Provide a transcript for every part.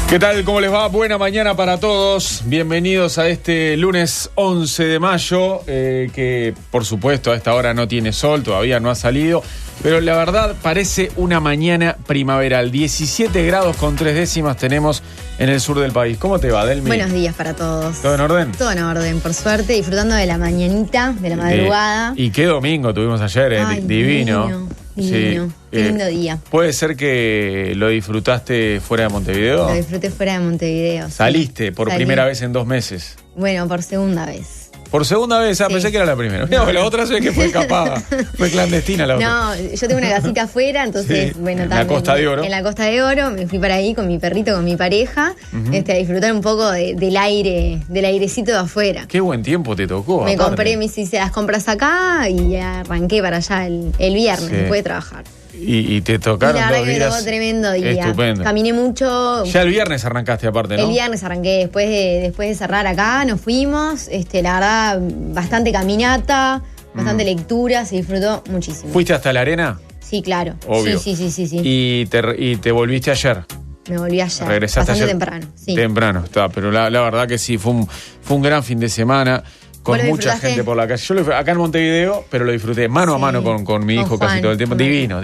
¿Qué tal? ¿Cómo les va? Buena mañana para todos. Bienvenidos a este lunes 11 de mayo, que por supuesto a esta hora no tiene sol, todavía no ha salido, pero la verdad parece una mañana primaveral. 17 grados con 3 décimas tenemos en el sur del país. ¿Cómo te va, Delmi? Buenos días para todos. ¿Todo en orden? Todo en orden, por suerte, disfrutando de la mañanita, de la madrugada. Y qué domingo tuvimos ayer, Ay, divino. Divino, Sí. qué lindo día. ¿Puede ser que lo disfrutaste fuera de Montevideo? Lo disfruté fuera de Montevideo. ¿Saliste por Salí. primera vez en 2 meses? Bueno, por segunda vez. Por segunda vez, Sí. Pensé que era la primera. No, la otra vez que fue escapada, fue clandestina la otra. No, yo tengo una casita afuera, entonces, Sí, bueno, en la también. Costa de Oro. En la Costa de Oro, me fui para ahí con mi perrito, con mi pareja, a disfrutar un poco del aire, del airecito de afuera. Qué buen tiempo te tocó. Me aparte. compré, hice las compras acá y arranqué para allá el viernes, Sí. después de trabajar. Y te Y tocaron la verdad 2 que me días. tocó tremendo día. Estupendo. Caminé mucho. Ya el viernes arrancaste aparte, ¿no? El viernes arranqué, después de cerrar acá, nos fuimos. La verdad, bastante caminata, bastante lectura, se disfrutó muchísimo. ¿Fuiste hasta la arena? Sí, claro. Obvio. Sí. Y te volviste ayer. Me volví ayer. Regresaste bastante ayer. temprano. Sí. Temprano, está. Pero la verdad que sí, fue un gran fin de semana. Con ¿Vos lo mucha disfrutaste? gente por la calle. Yo acá en Montevideo, pero lo disfruté mano a Sí. mano con mi Con hijo casi Juan. todo el tiempo. Divino.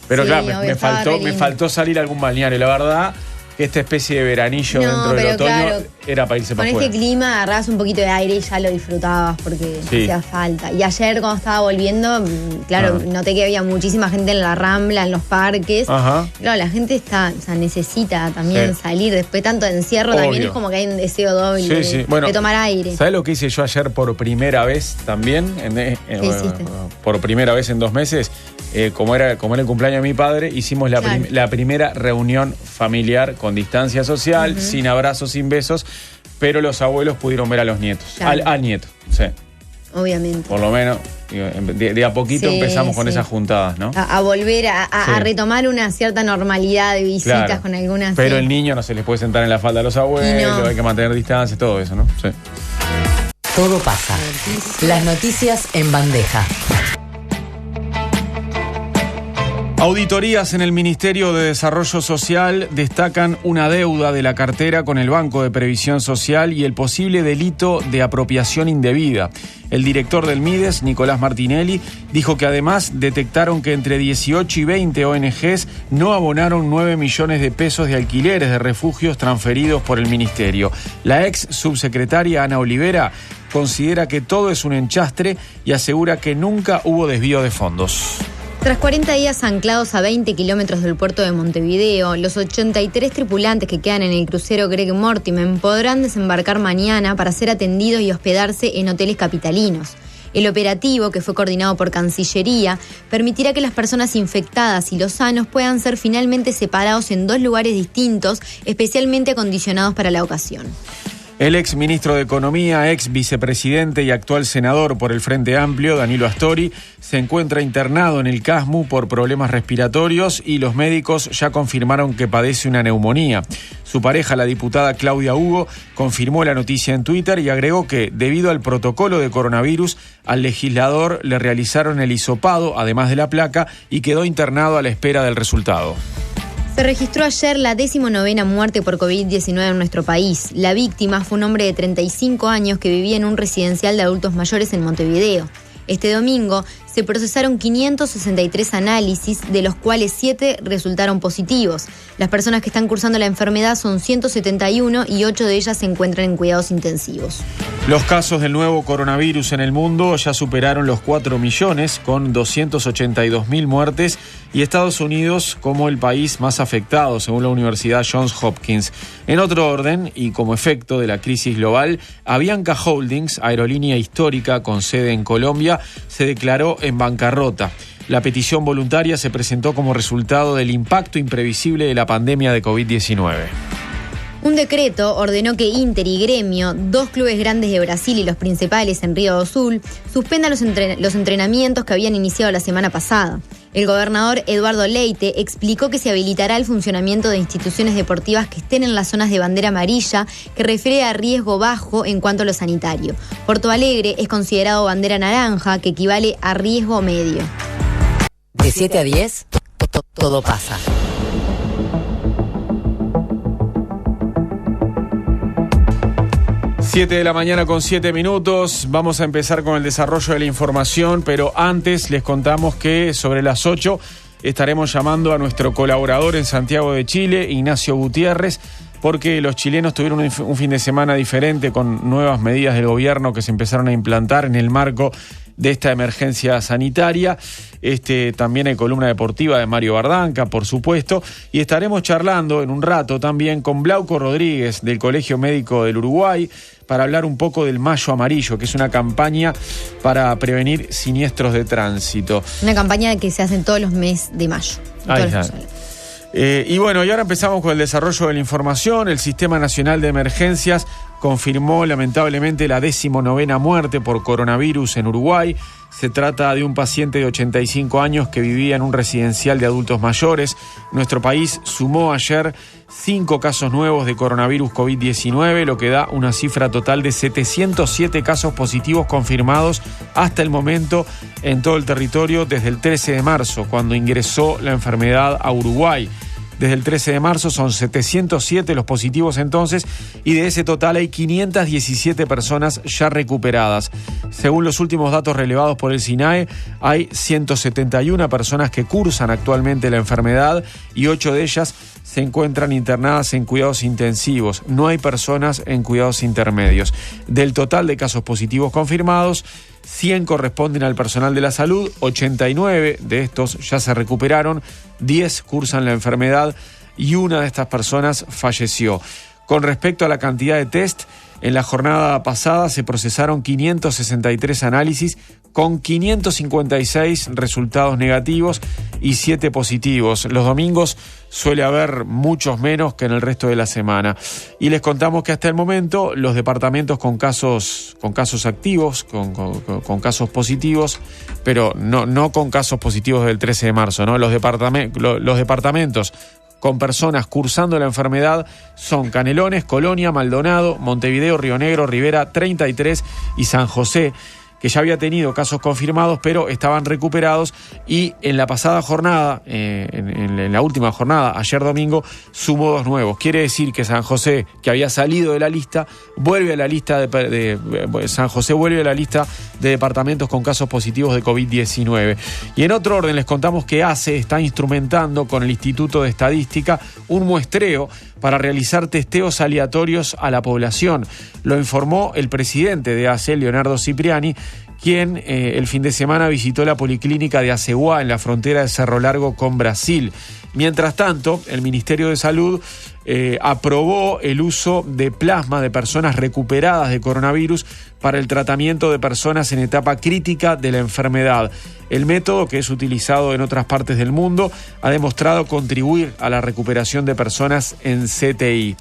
Pero Sí, claro, obvio, me estaba re me lindo. faltó salir a algún balneario. La verdad que esta especie de veranillo No, dentro del pero otoño claro, era para irse Con para este afuera. clima agarrabas un poquito de aire y ya lo disfrutabas porque Sí. hacía falta. Y ayer cuando estaba volviendo, claro, noté que había muchísima gente en la Rambla, en los parques. Ajá. Claro, la gente necesita también Sí. salir. Después tanto de encierro Obvio. también es como que hay un deseo doble Sí. Bueno, de tomar aire. ¿sabes lo que hice yo ayer por primera vez también? hiciste? Por primera vez en 2 meses. Como era el cumpleaños de mi padre, hicimos Claro. la primera reunión familiar con distancia social, sin abrazos, sin besos, pero los abuelos pudieron ver a los nietos. Claro. Al nieto, sí. Obviamente. Por lo menos, digo, de a poquito Sí, empezamos con sí. esas juntadas, ¿no? A volver a Sí. retomar una cierta normalidad de visitas Claro. con algunas. Pero sí. el niño no se les puede sentar en la falda a los abuelos, Y no. hay que mantener distancia, todo eso, ¿no? Sí. Todo pasa. Las noticias en bandeja. Auditorías en el Ministerio de Desarrollo Social destacan una deuda de la cartera con el Banco de Previsión Social y el posible delito de apropiación indebida. El director del MIDES, Nicolás Martinelli, dijo que además detectaron que entre 18 y 20 ONGs no abonaron 9 millones de pesos de alquileres de refugios transferidos por el Ministerio. La ex subsecretaria Ana Olivera considera que todo es un enchastre y asegura que nunca hubo desvío de fondos. Tras 40 días anclados a 20 kilómetros del puerto de Montevideo, los 83 tripulantes que quedan en el crucero Greg Mortimer podrán desembarcar mañana para ser atendidos y hospedarse en hoteles capitalinos. El operativo, que fue coordinado por Cancillería, permitirá que las personas infectadas y los sanos puedan ser finalmente separados en 2 lugares distintos, especialmente acondicionados para la ocasión. El ex ministro de Economía, ex vicepresidente y actual senador por el Frente Amplio, Danilo Astori, se encuentra internado en el CASMU por problemas respiratorios y los médicos ya confirmaron que padece una neumonía. Su pareja, la diputada Claudia Hugo, confirmó la noticia en Twitter y agregó que, debido al protocolo de coronavirus, al legislador le realizaron el hisopado, además de la placa, y quedó internado a la espera del resultado. Se registró ayer la 19ª muerte por COVID-19 en nuestro país. La víctima fue un hombre de 35 años que vivía en un residencial de adultos mayores en Montevideo. Este domingo se procesaron 563 análisis, de los cuales 7 resultaron positivos. Las personas que están cursando la enfermedad son 171 y 8 de ellas se encuentran en cuidados intensivos. Los casos del nuevo coronavirus en el mundo ya superaron los 4 millones, con 282.000 muertes, y Estados Unidos como el país más afectado, según la Universidad Johns Hopkins. En otro orden, y como efecto de la crisis global, Avianca Holdings, aerolínea histórica con sede en Colombia, se declaró en bancarrota. La petición voluntaria se presentó como resultado del impacto imprevisible de la pandemia de COVID-19. Un decreto ordenó que Inter y Gremio, 2 clubes grandes de Brasil y los principales en Río do Sul, suspendan los entrenamientos que habían iniciado la semana pasada. El gobernador Eduardo Leite explicó que se habilitará el funcionamiento de instituciones deportivas que estén en las zonas de bandera amarilla, que refiere a riesgo bajo en cuanto a lo sanitario. Porto Alegre es considerado bandera naranja, que equivale a riesgo medio. De 7 a 10, todo pasa. 7 de la mañana con 7 minutos. Vamos a empezar con el desarrollo de la información, pero antes les contamos que sobre las 8 estaremos llamando a nuestro colaborador en Santiago de Chile, Ignacio Gutiérrez, porque los chilenos tuvieron un fin de semana diferente con nuevas medidas del gobierno que se empezaron a implantar en el marco de esta emergencia sanitaria. También hay columna deportiva de Mario Bardanca, por supuesto, y estaremos charlando en un rato también con Glauco Rodríguez del Colegio Médico del Uruguay para hablar un poco del Mayo Amarillo, que es una campaña para prevenir siniestros de tránsito. Una campaña que se hace en todos los meses de mayo. Y bueno, y ahora empezamos con el desarrollo de la información. El Sistema Nacional de Emergencias confirmó lamentablemente la 19ª muerte por coronavirus en Uruguay. Se trata de un paciente de 85 años que vivía en un residencial de adultos mayores. Nuestro país sumó ayer 5 casos nuevos de coronavirus COVID-19, lo que da una cifra total de 707 casos positivos confirmados hasta el momento en todo el territorio desde el 13 de marzo, cuando ingresó la enfermedad a Uruguay. Desde el 13 de marzo son 707 los positivos entonces, y de ese total hay 517 personas ya recuperadas. Según los últimos datos relevados por el SINAE, hay 171 personas que cursan actualmente la enfermedad y 8 de ellas se encuentran internadas en cuidados intensivos. No hay personas en cuidados intermedios. Del total de casos positivos confirmados, 100 corresponden al personal de la salud, 89 de estos ya se recuperaron, 10 cursan la enfermedad y una de estas personas falleció. Con respecto a la cantidad de test, en la jornada pasada se procesaron 563 análisis con 556 resultados negativos y 7 positivos. Los domingos suele haber muchos menos que en el resto de la semana. Y les contamos que hasta el momento los departamentos con casos activos, con casos positivos, pero no con casos positivos del 13 de marzo, ¿no? Los departamentos con personas cursando la enfermedad son Canelones, Colonia, Maldonado, Montevideo, Río Negro, Rivera 33 y San José, que ya había tenido casos confirmados, pero estaban recuperados, y en la pasada jornada, en la última jornada, ayer domingo, sumó 2 nuevos. Quiere decir que San José, que había salido de la lista, vuelve a la lista San José vuelve a la lista de departamentos con casos positivos de COVID-19. Y en otro orden les contamos que ACE está instrumentando con el Instituto de Estadística un muestreo para realizar testeos aleatorios a la población. Lo informó el presidente de ACE, Leonardo Cipriani, quien el fin de semana visitó la policlínica de Aceguá en la frontera de Cerro Largo con Brasil. Mientras tanto, el Ministerio de Salud aprobó el uso de plasma de personas recuperadas de coronavirus para el tratamiento de personas en etapa crítica de la enfermedad. El método, que es utilizado en otras partes del mundo, ha demostrado contribuir a la recuperación de personas en CTI.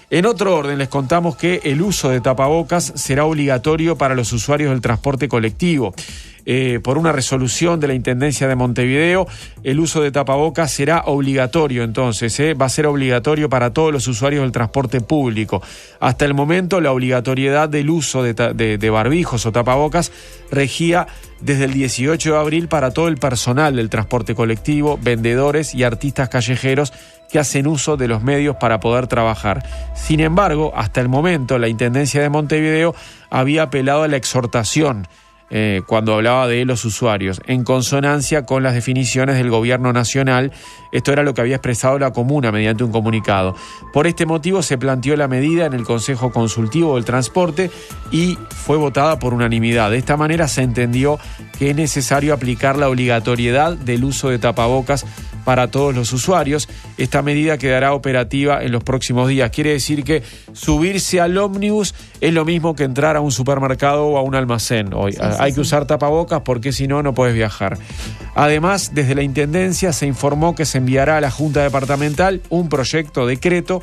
En otro orden, les contamos que el uso de tapabocas será obligatorio para los usuarios del transporte colectivo. Por una resolución de la Intendencia de Montevideo, el uso de tapabocas será obligatorio entonces, va a ser obligatorio para todos los usuarios del transporte público. Hasta el momento, la obligatoriedad del uso de barbijos o tapabocas regía desde el 18 de abril para todo el personal del transporte colectivo, vendedores y artistas callejeros que hacen uso de los medios para poder trabajar. Sin embargo, hasta el momento, la Intendencia de Montevideo había apelado a la exhortación cuando hablaba de los usuarios, en consonancia con las definiciones del gobierno nacional. Esto era lo que había expresado la comuna mediante un comunicado. Por este motivo se planteó la medida en el Consejo Consultivo del Transporte y fue votada por unanimidad. De esta manera se entendió que es necesario aplicar la obligatoriedad del uso de tapabocas para todos los usuarios. Esta medida quedará operativa en los próximos días. Quiere decir que subirse al ómnibus es lo mismo que entrar a un supermercado o a un almacén hoy. Hay que usar tapabocas porque si no, no puedes viajar. Además, desde la Intendencia se informó que se enviará a la Junta Departamental un proyecto de decreto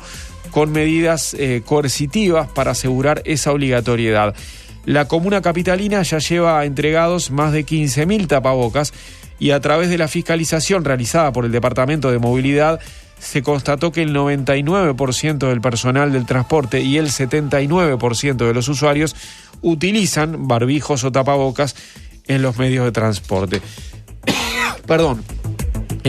con medidas coercitivas para asegurar esa obligatoriedad. La comuna capitalina ya lleva entregados más de 15.000 tapabocas, y a través de la fiscalización realizada por el Departamento de Movilidad se constató que el 99% del personal del transporte y el 79% de los usuarios utilizan barbijos o tapabocas en los medios de transporte. Perdón.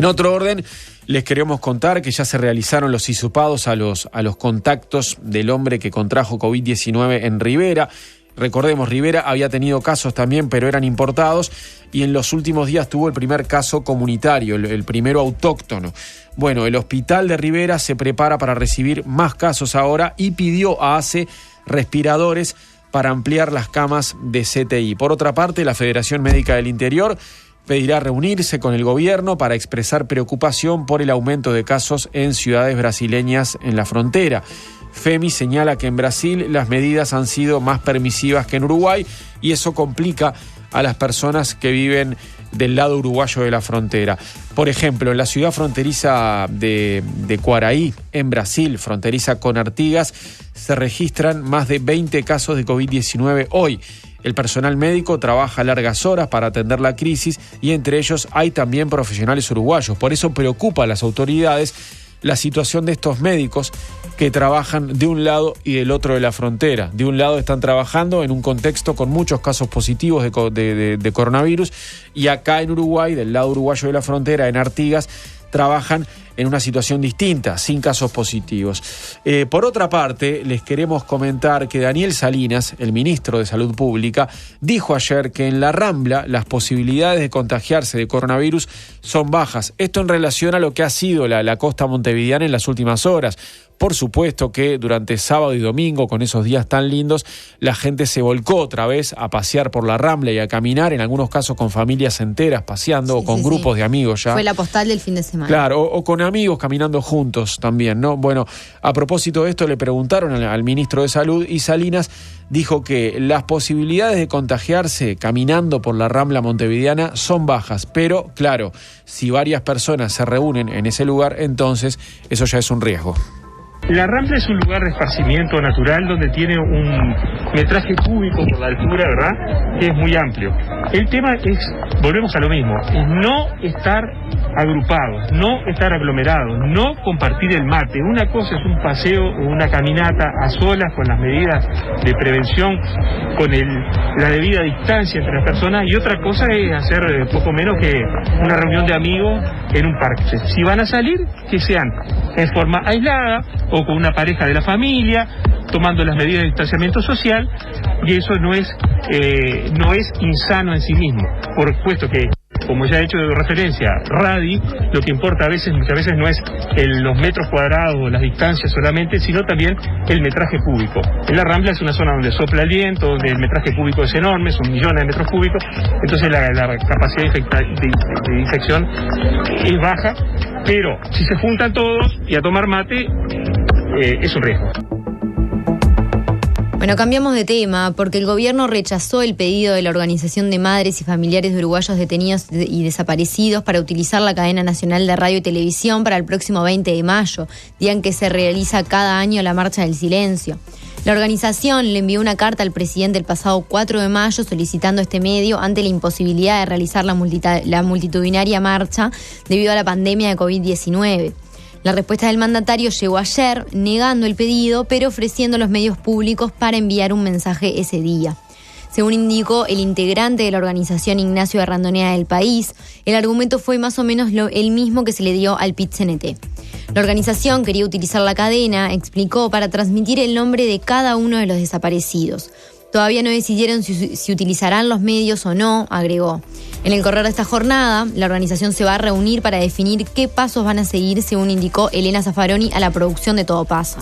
En otro orden, les queremos contar que ya se realizaron los hisopados a los contactos del hombre que contrajo COVID-19 en Rivera. Recordemos, Rivera había tenido casos también, pero eran importados, y en los últimos días tuvo el primer caso comunitario, el primero autóctono. Bueno, el hospital de Rivera se prepara para recibir más casos ahora y pidió a ACE respiradores para ampliar las camas de CTI. Por otra parte, la Federación Médica del Interior pedirá reunirse con el gobierno para expresar preocupación por el aumento de casos en ciudades brasileñas en la frontera. FEMI señala que en Brasil las medidas han sido más permisivas que en Uruguay y eso complica a las personas que viven del lado uruguayo de la frontera. Por ejemplo, en la ciudad fronteriza de Quaraí, en Brasil, fronteriza con Artigas, se registran más de 20 casos de COVID-19 hoy. El personal médico trabaja largas horas para atender la crisis y entre ellos hay también profesionales uruguayos. Por eso preocupa a las autoridades la situación de estos médicos que trabajan de un lado y del otro de la frontera. De un lado están trabajando en un contexto con muchos casos positivos de coronavirus y acá en Uruguay, del lado uruguayo de la frontera, en Artigas, trabajan en una situación distinta, sin casos positivos. Por otra parte, les queremos comentar que Daniel Salinas, el ministro de Salud Pública, dijo ayer que en la Rambla las posibilidades de contagiarse de coronavirus son bajas. Esto en relación a lo que ha sido la costa montevideana en las últimas horas. Por supuesto que durante sábado y domingo, con esos días tan lindos, la gente se volcó otra vez a pasear por la Rambla y a caminar, en algunos casos con familias enteras paseando, o con grupos de amigos ya. Fue la postal del fin de semana. Claro, o con amigos caminando juntos también, ¿no? Bueno, a propósito de esto le preguntaron al ministro de Salud y Salinas dijo que las posibilidades de contagiarse caminando por la Rambla montevideana son bajas, pero claro, si varias personas se reúnen en ese lugar, entonces eso ya es un riesgo. La Rambla es un lugar de esparcimiento natural donde tiene un metraje cúbico por la altura, ¿verdad?, que es muy amplio. El tema es, volvemos a lo mismo, es no estar agrupados, no estar aglomerados, no compartir el mate. Una cosa es un paseo o una caminata a solas con las medidas de prevención, con la debida distancia entre las personas, y otra cosa es hacer poco menos que una reunión de amigos en un parque. Si van a salir, que sean en forma aislada o con una pareja de la familia, tomando las medidas de distanciamiento social, y eso no es insano en sí mismo. Por supuesto que, como ya he hecho referencia, RADI, lo que importa muchas veces no es los metros cuadrados o las distancias solamente, sino también el metraje cúbico. En la Rambla es una zona donde sopla el viento, donde el metraje cúbico es enorme, son millones de metros cúbicos, entonces la capacidad de infección es baja, pero si se juntan todos y a tomar mate, es un riesgo. Bueno, cambiamos de tema porque el gobierno rechazó el pedido de la Organización de Madres y Familiares de Uruguayos Detenidos y Desaparecidos para utilizar la cadena nacional de radio y televisión para el próximo 20 de mayo, día en que se realiza cada año la Marcha del Silencio. La organización le envió una carta al presidente el pasado 4 de mayo solicitando este medio ante la imposibilidad de realizar la multitudinaria marcha debido a la pandemia de COVID-19. La respuesta del mandatario llegó ayer, negando el pedido, pero ofreciendo los medios públicos para enviar un mensaje ese día. Según indicó el integrante de la organización Ignacio Arrandonea del País, el argumento fue más o menos el mismo que se le dio al PIT-CNT. La organización quería utilizar la cadena, explicó, para transmitir el nombre de cada uno de los desaparecidos. Todavía no decidieron si utilizarán los medios o no, agregó. En el correr de esta jornada, la organización se va a reunir para definir qué pasos van a seguir, según indicó Elena Zaffaroni a la producción de Todo Pasa.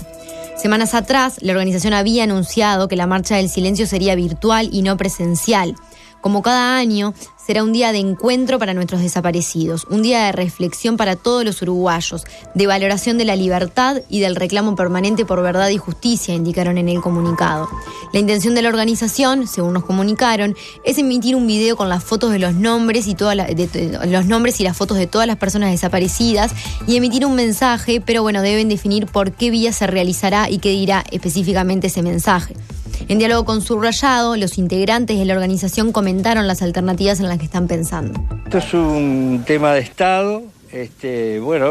Semanas atrás, la organización había anunciado que la Marcha del Silencio sería virtual y no presencial. Como cada año, será un día de encuentro para nuestros desaparecidos, un día de reflexión para todos los uruguayos, de valoración de la libertad y del reclamo permanente por verdad y justicia, indicaron en el comunicado. La intención de la organización, según nos comunicaron, es emitir un video con las fotos de los nombres y los nombres y las fotos de todas las personas desaparecidas y emitir un mensaje, pero bueno, deben definir por qué vía se realizará y qué dirá específicamente ese mensaje. En diálogo con Subrayado, los integrantes de la organización comentaron las alternativas en las que están pensando. Esto es un tema de Estado.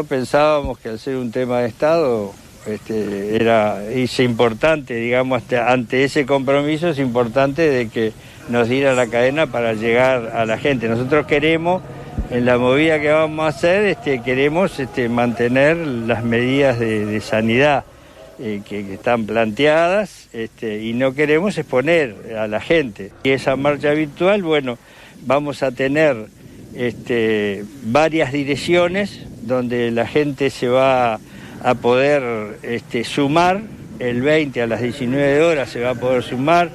Pensábamos que al ser un tema de Estado es importante, digamos, ante ese compromiso es importante de que nos diera la cadena para llegar a la gente. Nosotros queremos en la movida que vamos a hacer queremos mantener las medidas de sanidad que están planteadas y no queremos exponer a la gente. Y esa marcha virtual, bueno, vamos a tener varias direcciones donde la gente se va a poder sumar. El 20 a las 19 horas se va a poder sumar.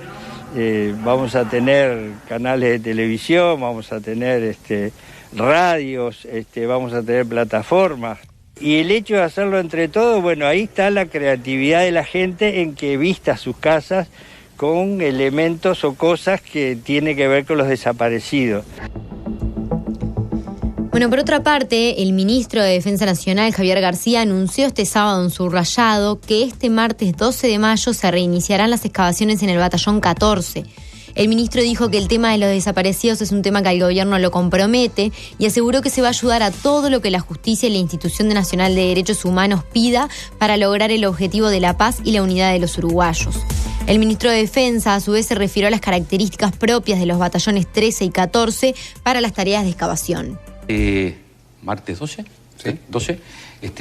Vamos a tener canales de televisión, vamos a tener radios, vamos a tener plataformas. Y el hecho de hacerlo entre todos, bueno, ahí está la creatividad de la gente en que vista sus casas con elementos o cosas que tienen que ver con los desaparecidos. Bueno, por otra parte, el ministro de Defensa Nacional, Javier García, anunció este sábado en subrayado que este martes 12 de mayo se reiniciarán las excavaciones en el batallón 14. El ministro dijo que el tema de los desaparecidos es un tema que al gobierno lo compromete y aseguró que se va a ayudar a todo lo que la justicia y la Institución Nacional de Derechos Humanos pida para lograr el objetivo de la paz y la unidad de los uruguayos. El ministro de Defensa, a su vez, se refirió a las características propias de los batallones 13 y 14 para las tareas de excavación. Martes 12, ¿sí? 12,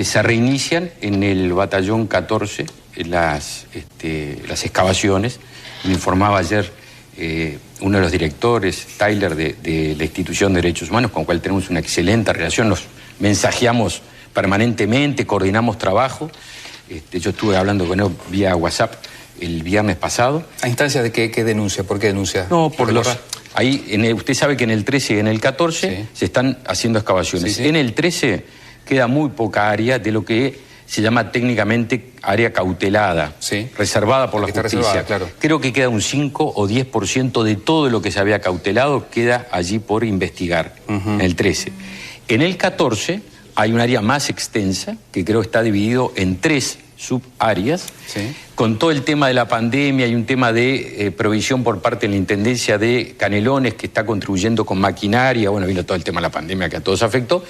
se reinician en el batallón 14 las excavaciones. Me informaba ayer uno de los directores, Tyler, de la Institución de Derechos Humanos, con el cual tenemos una excelente relación, nos mensajeamos permanentemente, coordinamos trabajo. Yo estuve hablando con él vía WhatsApp el viernes pasado. ¿A instancia de qué denuncia? ¿Por qué denuncia? No, por los... Ahí, usted sabe que en el 13 y en el 14 sí, se están haciendo excavaciones. Sí, sí. En el 13 queda muy poca área de lo que se llama técnicamente área cautelada, sí, reservada por la justicia. Claro. Creo que queda un 5 o 10% de todo lo que se había cautelado queda allí por investigar, en el 13. En el 14 hay un área más extensa, que creo está dividido en 3 subáreas, sí, con todo el tema de la pandemia y un tema de provisión por parte de la Intendencia de Canelones, que está contribuyendo con maquinaria. Bueno, vino todo el tema de la pandemia que a todos afectó.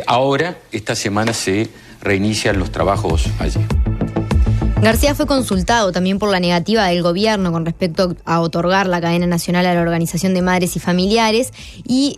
Ahora, esta semana se reinician los trabajos allí. García fue consultado también por la negativa del gobierno con respecto a otorgar la cadena nacional a la Organización de Madres y Familiares y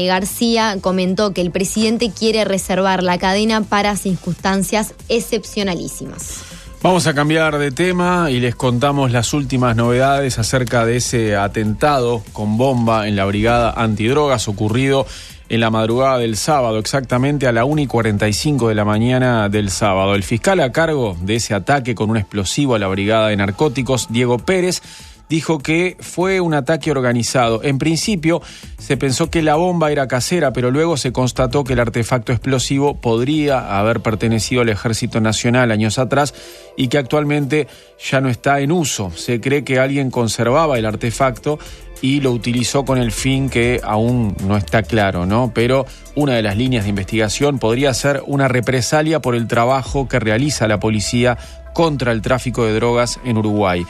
García comentó que el presidente quiere reservar la cadena para circunstancias excepcionalísimas. Vamos a cambiar de tema y les contamos las últimas novedades acerca de ese atentado con bomba en la brigada antidrogas ocurrido en la madrugada del sábado, exactamente a la 1:45 de la mañana del sábado. El fiscal a cargo de ese ataque con un explosivo a la brigada de narcóticos, Diego Pérez, dijo que fue un ataque organizado. En principio se pensó que la bomba era casera, pero luego se constató que el artefacto explosivo podría haber pertenecido al Ejército Nacional años atrás y que actualmente ya no está en uso. Se cree que alguien conservaba el artefacto y lo utilizó con el fin que aún no está claro, ¿no? Pero una de las líneas de investigación podría ser una represalia por el trabajo que realiza la policía contra el tráfico de drogas en Uruguay.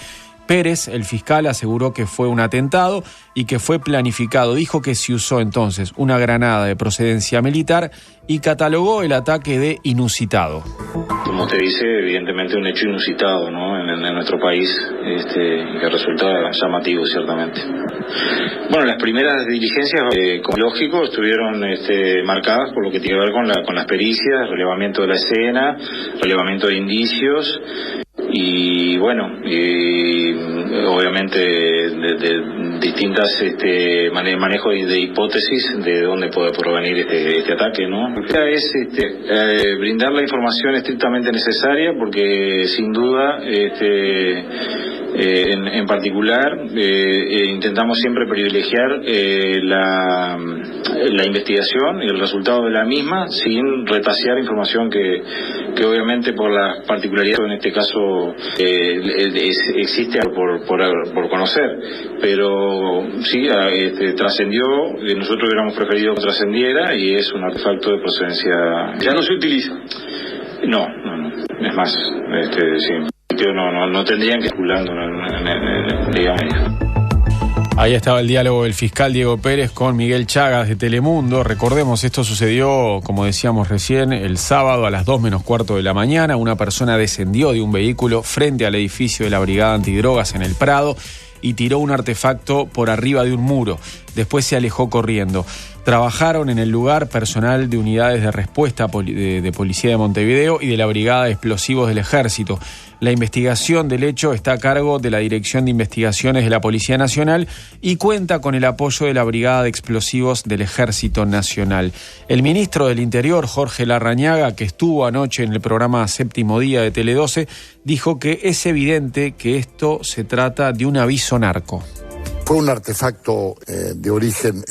Pérez, el fiscal, aseguró que fue un atentado y que fue planificado. Dijo que se usó entonces una granada de procedencia militar y catalogó el ataque de inusitado. Como usted dice, evidentemente un hecho inusitado, ¿no? en nuestro país, que resulta llamativo, ciertamente. Bueno, las primeras diligencias, como lógico, estuvieron marcadas por lo que tiene que ver con las pericias, relevamiento de la escena, relevamiento de indicios. Y bueno, obviamente de distintas manejo de hipótesis de dónde puede provenir este ataque, ¿no? La idea es brindar la información estrictamente necesaria porque sin duda en particular intentamos siempre privilegiar la investigación y el resultado de la misma sin retasear información que obviamente por la particularidad en este caso existe por conocer, pero sí trascendió. Nosotros hubiéramos preferido que trascendiera y es un artefacto de procedencia. ¿Ya no se utiliza? No, es más, sí. No tendrían que circulando, digamos. Ahí estaba el diálogo del fiscal Diego Pérez con Miguel Chagas de Telemundo. Recordemos, esto sucedió, como decíamos recién, el sábado a las 2:15 de la mañana. Una persona descendió de un vehículo frente al edificio de la Brigada Antidrogas en el Prado y tiró un artefacto por arriba de un muro. Después se alejó corriendo. Trabajaron en el lugar personal de unidades de respuesta de Policía de Montevideo y de la Brigada de Explosivos del Ejército. La investigación del hecho está a cargo de la Dirección de Investigaciones de la Policía Nacional y cuenta con el apoyo de la Brigada de Explosivos del Ejército Nacional. El ministro del Interior, Jorge Larrañaga, que estuvo anoche en el programa Séptimo Día de Tele12, dijo que es evidente que esto se trata de un aviso narco. Fue un artefacto de origen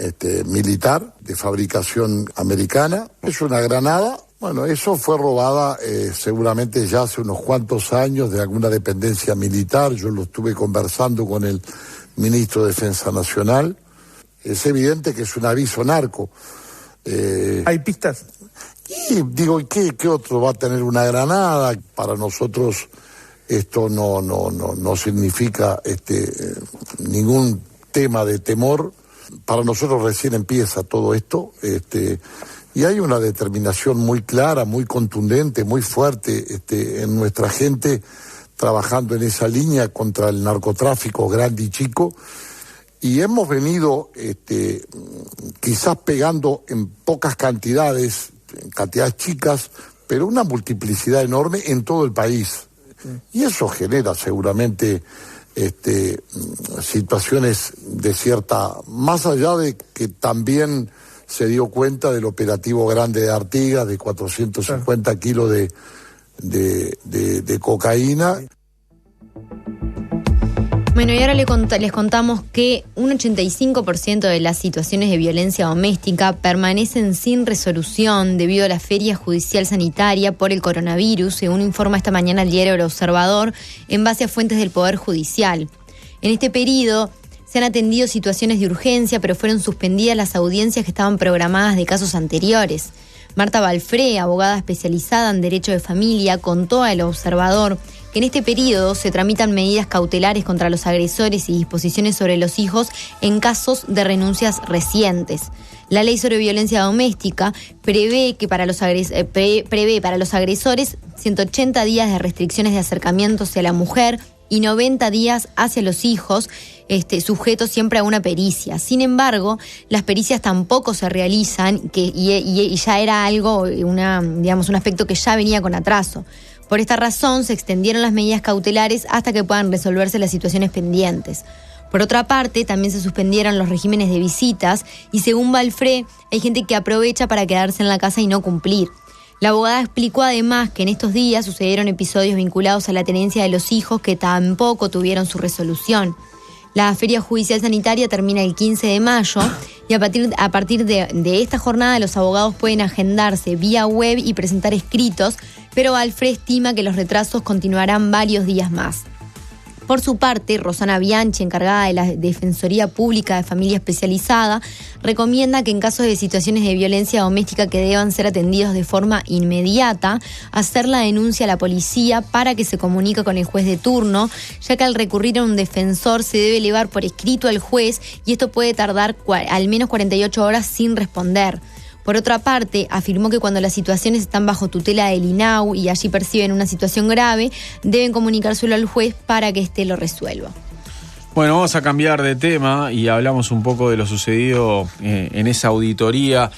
militar, de fabricación americana. Es una granada. Bueno, eso fue robada seguramente ya hace unos cuantos años de alguna dependencia militar. Yo lo estuve conversando con el ministro de Defensa Nacional. Es evidente que es un aviso narco. ¿Hay pistas? Y digo, ¿qué otro va a tener una granada? Para nosotros esto no significa ningún tema de temor. Para nosotros recién empieza todo esto, y hay una determinación muy clara, muy contundente, muy fuerte en nuestra gente trabajando en esa línea contra el narcotráfico grande y chico, y hemos venido quizás pegando en pocas cantidades, en cantidades chicas, pero una multiplicidad enorme en todo el país. Y eso genera seguramente situaciones de cierta, más allá de que también se dio cuenta del operativo grande de Artigas, de 450 kilos de cocaína. Bueno, y ahora les contamos que un 85% de las situaciones de violencia doméstica permanecen sin resolución debido a la feria judicial sanitaria por el coronavirus, según informa esta mañana el diario El Observador, en base a fuentes del Poder Judicial. En este periodo se han atendido situaciones de urgencia, pero fueron suspendidas las audiencias que estaban programadas de casos anteriores. Marta Balfré, abogada especializada en Derecho de Familia, contó a El Observador que en este periodo se tramitan medidas cautelares contra los agresores y disposiciones sobre los hijos en casos de renuncias recientes. La ley sobre violencia doméstica prevé para los agresores 180 días de restricciones de acercamiento hacia la mujer y 90 días hacia los hijos, sujetos siempre a una pericia. Sin embargo, las pericias tampoco se realizan y ya era algo, un aspecto que ya venía con atraso. Por esta razón, se extendieron las medidas cautelares hasta que puedan resolverse las situaciones pendientes. Por otra parte, también se suspendieron los regímenes de visitas y, según Balfré, hay gente que aprovecha para quedarse en la casa y no cumplir. La abogada explicó además que en estos días sucedieron episodios vinculados a la tenencia de los hijos que tampoco tuvieron su resolución. La feria judicial sanitaria termina el 15 de mayo y a partir de esta jornada los abogados pueden agendarse vía web y presentar escritos, pero Alfred estima que los retrasos continuarán varios días más. Por su parte, Rosana Bianchi, encargada de la Defensoría Pública de Familia Especializada, recomienda que en casos de situaciones de violencia doméstica que deban ser atendidos de forma inmediata, hacer la denuncia a la policía para que se comunique con el juez de turno, ya que al recurrir a un defensor se debe elevar por escrito al juez y esto puede tardar al menos 48 horas sin responder. Por otra parte, afirmó que cuando las situaciones están bajo tutela del INAU y allí perciben una situación grave, deben comunicárselo al juez para que éste lo resuelva. Bueno, vamos a cambiar de tema y hablamos un poco de lo sucedido en esa auditoría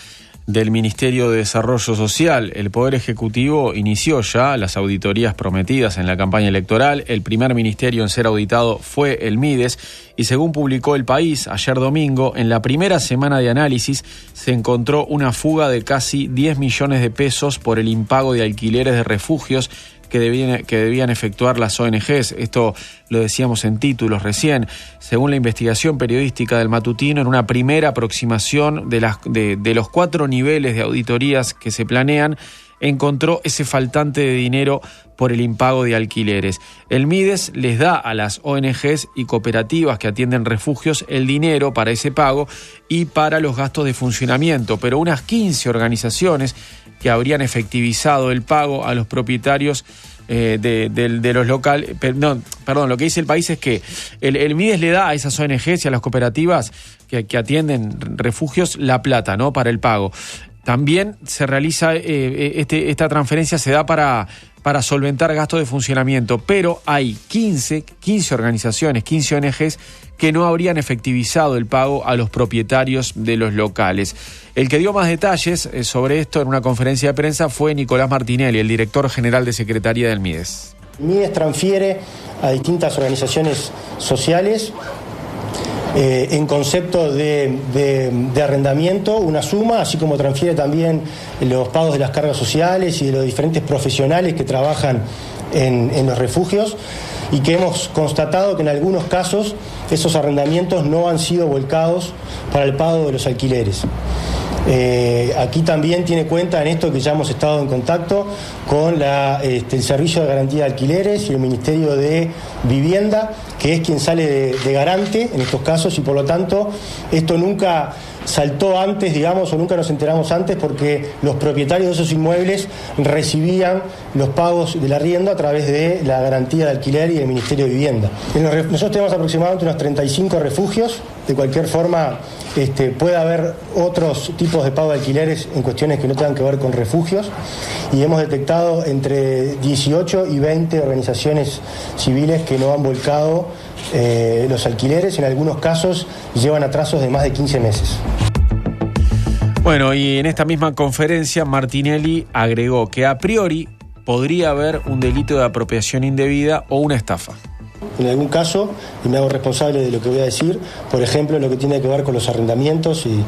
del Ministerio de Desarrollo Social. El Poder Ejecutivo inició ya las auditorías prometidas en la campaña electoral. El primer ministerio en ser auditado fue el Mides y, según publicó El País ayer domingo, en la primera semana de análisis se encontró una fuga de casi 10 millones de pesos por el impago de alquileres de refugios que debían efectuar las ONGs. Esto lo decíamos en títulos recién. Según la investigación periodística del matutino, en una primera aproximación de los 4 niveles de auditorías que se planean, encontró ese faltante de dinero por el impago de alquileres. El Mides les da a las ONGs y cooperativas que atienden refugios el dinero para ese pago y para los gastos de funcionamiento, pero unas 15 organizaciones que habrían efectivizado el pago a los propietarios de los locales. Lo que dice el país es que el MIDES le da a esas ONGs y a las cooperativas que atienden refugios la plata, ¿no?, para el pago. También se realiza, esta transferencia se da para solventar gastos de funcionamiento, pero hay 15 organizaciones, 15 ONGs que no habrían efectivizado el pago a los propietarios de los locales. El que dio más detalles sobre esto en una conferencia de prensa fue Nicolás Martinelli, el director general de Secretaría del MIDES. MIDES transfiere a distintas organizaciones sociales en concepto de arrendamiento una suma, así como transfiere también los pagos de las cargas sociales y de los diferentes profesionales que trabajan en los refugios, y que hemos constatado que en algunos casos esos arrendamientos no han sido volcados para el pago de los alquileres. Aquí también tiene cuenta en esto que ya hemos estado en contacto con el Servicio de Garantía de Alquileres y el Ministerio de Vivienda, que es quien sale de garante en estos casos, y por lo tanto esto nunca saltó antes, digamos, o nunca nos enteramos antes, porque los propietarios de esos inmuebles recibían los pagos del arriendo a través de la garantía de alquiler y del Ministerio de Vivienda. Nosotros tenemos aproximadamente unos 35 refugios. De cualquier forma, puede haber otros tipos de pago de alquileres en cuestiones que no tengan que ver con refugios, y hemos detectado entre 18 y 20 organizaciones civiles que no han volcado los alquileres. En algunos casos llevan atrasos de más de 15 meses. Bueno, y en esta misma conferencia Martinelli agregó que a priori podría haber un delito de apropiación indebida o una estafa. En algún caso, y me hago responsable de lo que voy a decir, por ejemplo, lo que tiene que ver con los arrendamientos y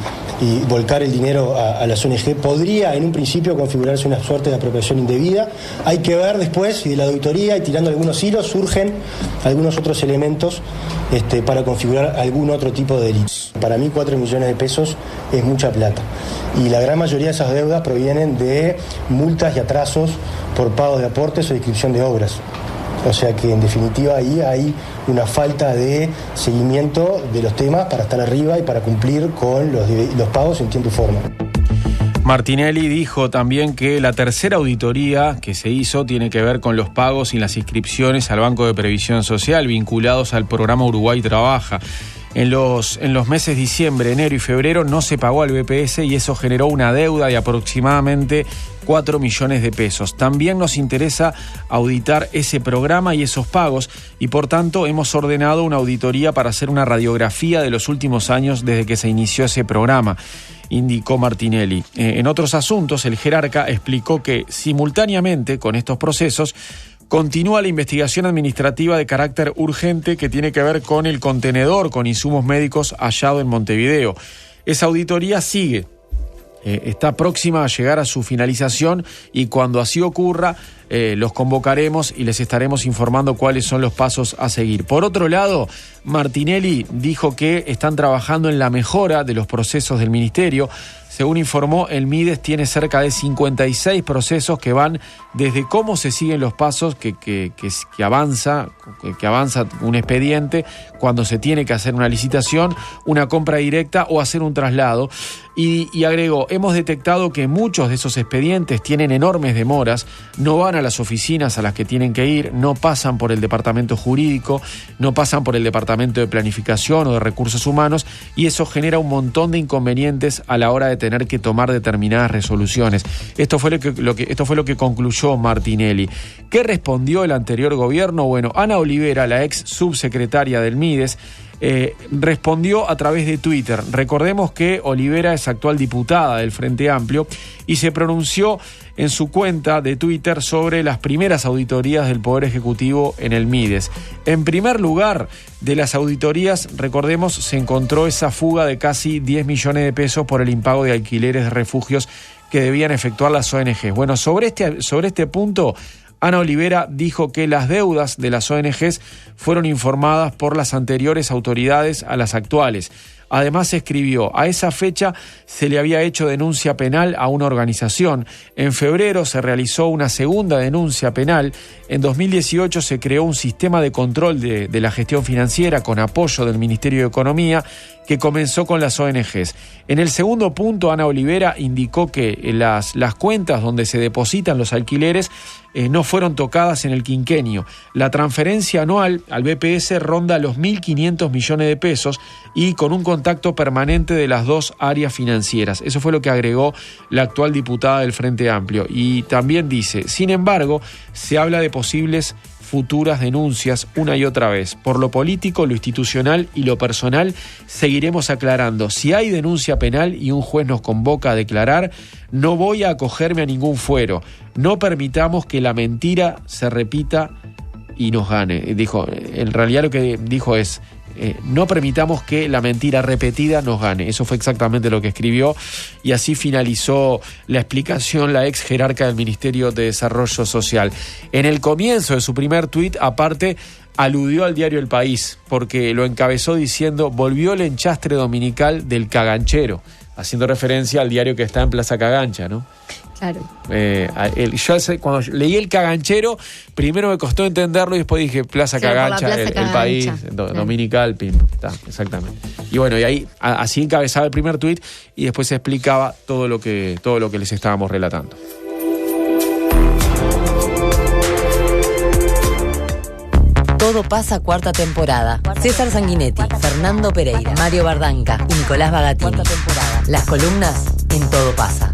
volcar el dinero a las ONG, podría en un principio configurarse una suerte de apropiación indebida. Hay que ver después, y de la auditoría y tirando algunos hilos, surgen algunos otros elementos para configurar algún otro tipo de delito. Para mí 4 millones de pesos es mucha plata, y la gran mayoría de esas deudas provienen de multas y atrasos por pago de aportes o de inscripción de obras. O sea que en definitiva ahí hay una falta de seguimiento de los temas para estar arriba y para cumplir con los pagos en tiempo y forma. Martinelli dijo también que la tercera auditoría que se hizo tiene que ver con los pagos y las inscripciones al Banco de Previsión Social vinculados al programa Uruguay Trabaja. En los meses diciembre, enero y febrero no se pagó al BPS, y eso generó una deuda de aproximadamente 4 millones de pesos. También nos interesa auditar ese programa y esos pagos, y por tanto hemos ordenado una auditoría para hacer una radiografía de los últimos años desde que se inició ese programa, indicó Martinelli. En otros asuntos, el jerarca explicó que simultáneamente con estos procesos continúa la investigación administrativa de carácter urgente que tiene que ver con el contenedor con insumos médicos hallado en Montevideo. Esa auditoría sigue. Está próxima a llegar a su finalización, y cuando así ocurra los convocaremos y les estaremos informando cuáles son los pasos a seguir. Por otro lado, Martinelli dijo que están trabajando en la mejora de los procesos del Ministerio. Según informó, el MIDES tiene cerca de 56 procesos que van desde cómo se siguen los pasos que avanza un expediente cuando se tiene que hacer una licitación, una compra directa o hacer un traslado. Y agregó, hemos detectado que muchos de esos expedientes tienen enormes demoras, no van a las oficinas a las que tienen que ir, no pasan por el departamento jurídico, no pasan por el departamento de planificación o de recursos humanos, y eso genera un montón de inconvenientes a la hora de tener que tomar determinadas resoluciones. Esto fue lo que concluyó Martinelli. ¿Qué respondió el anterior gobierno? Bueno, Ana Olivera, la ex subsecretaria del MIDES, respondió a través de Twitter. Recordemos que Olivera es actual diputada del Frente Amplio y se pronunció en su cuenta de Twitter sobre las primeras auditorías del Poder Ejecutivo en el MIDES. En primer lugar, de las auditorías, recordemos, se encontró esa fuga de casi 10 millones de pesos por el impago de alquileres de refugios que debían efectuar las ONGs. Bueno, sobre este punto, Ana Olivera dijo que las deudas de las ONGs fueron informadas por las anteriores autoridades a las actuales. Además escribió: a esa fecha se le había hecho denuncia penal a una organización. En febrero se realizó una segunda denuncia penal. En 2018 se creó un sistema de control de la gestión financiera con apoyo del Ministerio de Economía, que comenzó con las ONGs. En el segundo punto, Ana Olivera indicó que las cuentas donde se depositan los alquileres no fueron tocadas en el quinquenio. La transferencia anual al BPS ronda los 1.500 millones de pesos y con un contacto permanente de las dos áreas financieras. Eso fue lo que agregó la actual diputada del Frente Amplio. Y también dice: sin embargo, se habla de posibles futuras denuncias una y otra vez. Por lo político, lo institucional y lo personal, seguiremos aclarando. Si hay denuncia penal y un juez nos convoca a declarar, no voy a acogerme a ningún fuero. No permitamos que la mentira se repita y nos gane. Dijo, en realidad lo que dijo es: no permitamos que la mentira repetida nos gane. Eso fue exactamente lo que escribió, y así finalizó la explicación la ex jerarca del Ministerio de Desarrollo Social. En el comienzo de su primer tuit, aparte, aludió al diario El País, porque lo encabezó diciendo: volvió el enchastre dominical del caganchero, haciendo referencia al diario que está en Plaza Cagancha, ¿no? Claro. Yo cuando leí el caganchero, primero me costó entenderlo y después dije Plaza Cagancha, Plaza el Cagancha. País, dominical, pim, está, exactamente. Y bueno, y ahí así encabezaba el primer tuit y después se explicaba todo lo que les estábamos relatando. Todo pasa, cuarta temporada. César Sanguinetti, Fernando Pereira, Mario Bardanca y Nicolás Bagatini. Las columnas en Todo pasa.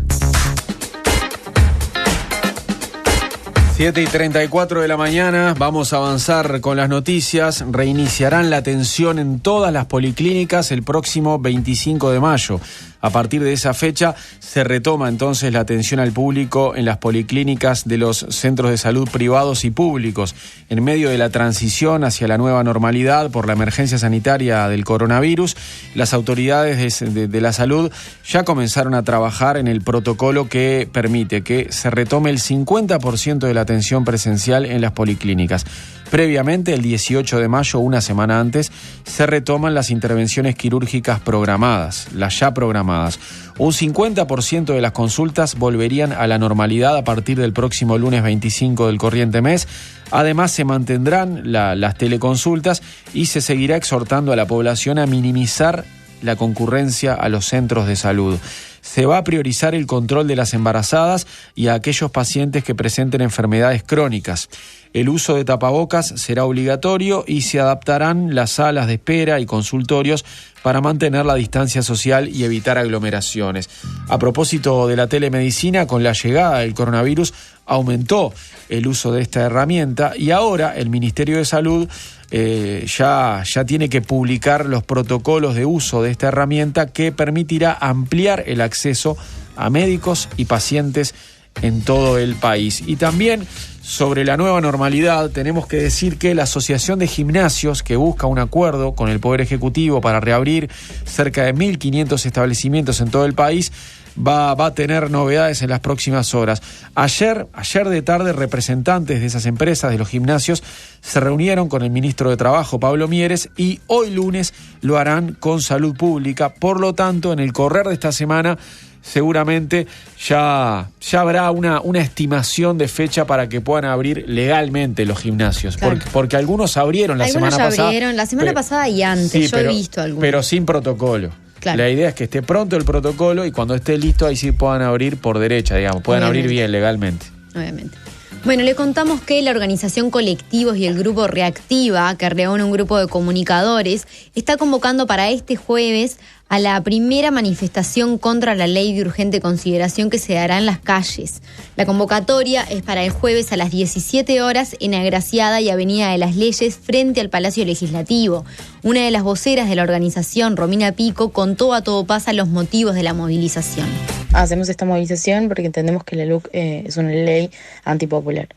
7:34 de la mañana, vamos a avanzar con las noticias. Reiniciarán la atención en todas las policlínicas el próximo 25 de mayo. A partir de esa fecha se retoma entonces la atención al público en las policlínicas de los centros de salud privados y públicos. En medio de la transición hacia la nueva normalidad por la emergencia sanitaria del coronavirus, las autoridades de la salud ya comenzaron a trabajar en el protocolo que permite que se retome el 50% de la atención presencial en las policlínicas. Previamente, el 18 de mayo, una semana antes, se retoman las intervenciones quirúrgicas programadas, las ya programadas. Un 50% de las consultas volverían a la normalidad a partir del próximo lunes 25 del corriente mes. Además, se mantendrán las teleconsultas y se seguirá exhortando a la población a minimizar la concurrencia a los centros de salud. Se va a priorizar el control de las embarazadas y a aquellos pacientes que presenten enfermedades crónicas. El uso de tapabocas será obligatorio y se adaptarán las salas de espera y consultorios para mantener la distancia social y evitar aglomeraciones. A propósito de la telemedicina, con la llegada del coronavirus aumentó el uso de esta herramienta y ahora el Ministerio de Salud ya tiene que publicar los protocolos de uso de esta herramienta que permitirá ampliar el acceso a médicos y pacientes en todo el país. Y también sobre la nueva normalidad tenemos que decir que la Asociación de Gimnasios, que busca un acuerdo con el Poder Ejecutivo para reabrir cerca de 1.500 establecimientos en todo el país, va a tener novedades en las próximas horas. Ayer de tarde, representantes de esas empresas, de los gimnasios, se reunieron con el ministro de Trabajo, Pablo Mieres, y hoy lunes lo harán con Salud Pública. Por lo tanto, en el correr de esta semana, seguramente ya habrá una estimación de fecha para que puedan abrir legalmente los gimnasios. Claro. Porque algunos abrieron la semana pasada. Abrieron la semana pasada y antes, sí, he visto algunos. Pero sin protocolo. Claro. La idea es que esté pronto el protocolo y cuando esté listo ahí sí puedan abrir por derecha, digamos, puedan abrir bien legalmente. Obviamente. Bueno, le contamos que la organización Colectivos y el grupo Reactiva, que reúne un grupo de comunicadores, está convocando para este jueves a la primera manifestación contra la ley de urgente consideración que se dará en las calles. La convocatoria es para el jueves a las 17 horas en Agraciada y Avenida de las Leyes frente al Palacio Legislativo. Una de las voceras de la organización, Romina Pico, contó a Todo Pasa los motivos de la movilización. Hacemos esta movilización porque entendemos que la LUC es una ley antipopular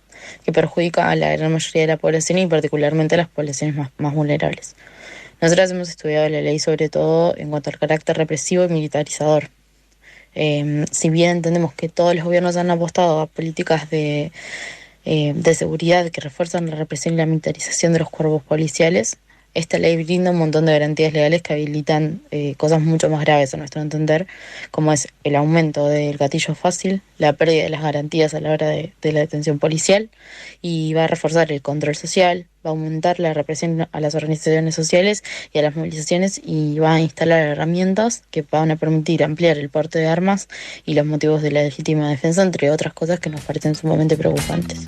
que perjudica a la gran mayoría de la población y particularmente a las poblaciones más vulnerables. Nosotros hemos estudiado la ley sobre todo en cuanto al carácter represivo y militarizador. Si bien entendemos que todos los gobiernos han apostado a políticas de seguridad que refuerzan la represión y la militarización de los cuerpos policiales, Esta ley brinda un montón de garantías legales que habilitan cosas mucho más graves a nuestro entender, como es el aumento del gatillo fácil, la pérdida de las garantías a la hora de la detención policial, y va a reforzar el control social, va a aumentar la represión a las organizaciones sociales y a las movilizaciones, y va a instalar herramientas que van a permitir ampliar el porte de armas y los motivos de la legítima defensa, entre otras cosas que nos parecen sumamente preocupantes.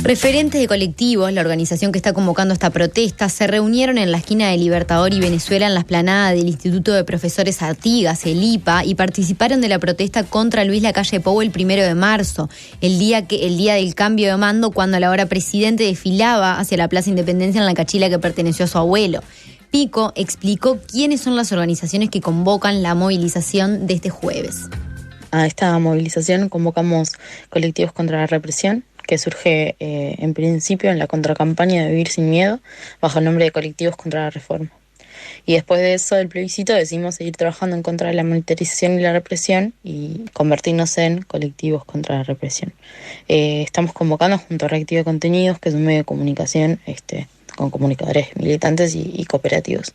Referentes de colectivos, la organización que está convocando esta protesta, se reunieron en la esquina de Libertador y Venezuela en la explanada del Instituto de Profesores Artigas, el IPA, y participaron de la protesta contra Luis Lacalle Pou el 1 de marzo, el día del cambio de mando, cuando el ahora presidente desfilaba hacia la Plaza Independencia en la cachila que perteneció a su abuelo. Pico explicó quiénes son las organizaciones que convocan la movilización de este jueves. A esta movilización convocamos colectivos contra la represión, que surge en principio en la contracampaña de Vivir Sin Miedo, bajo el nombre de Colectivos contra la Reforma. Y después de eso, del plebiscito, decidimos seguir trabajando en contra de la militarización y la represión y convertirnos en colectivos contra la represión. Estamos convocando junto a Reactiva Contenidos, que es un medio de comunicación con comunicadores militantes y cooperativos.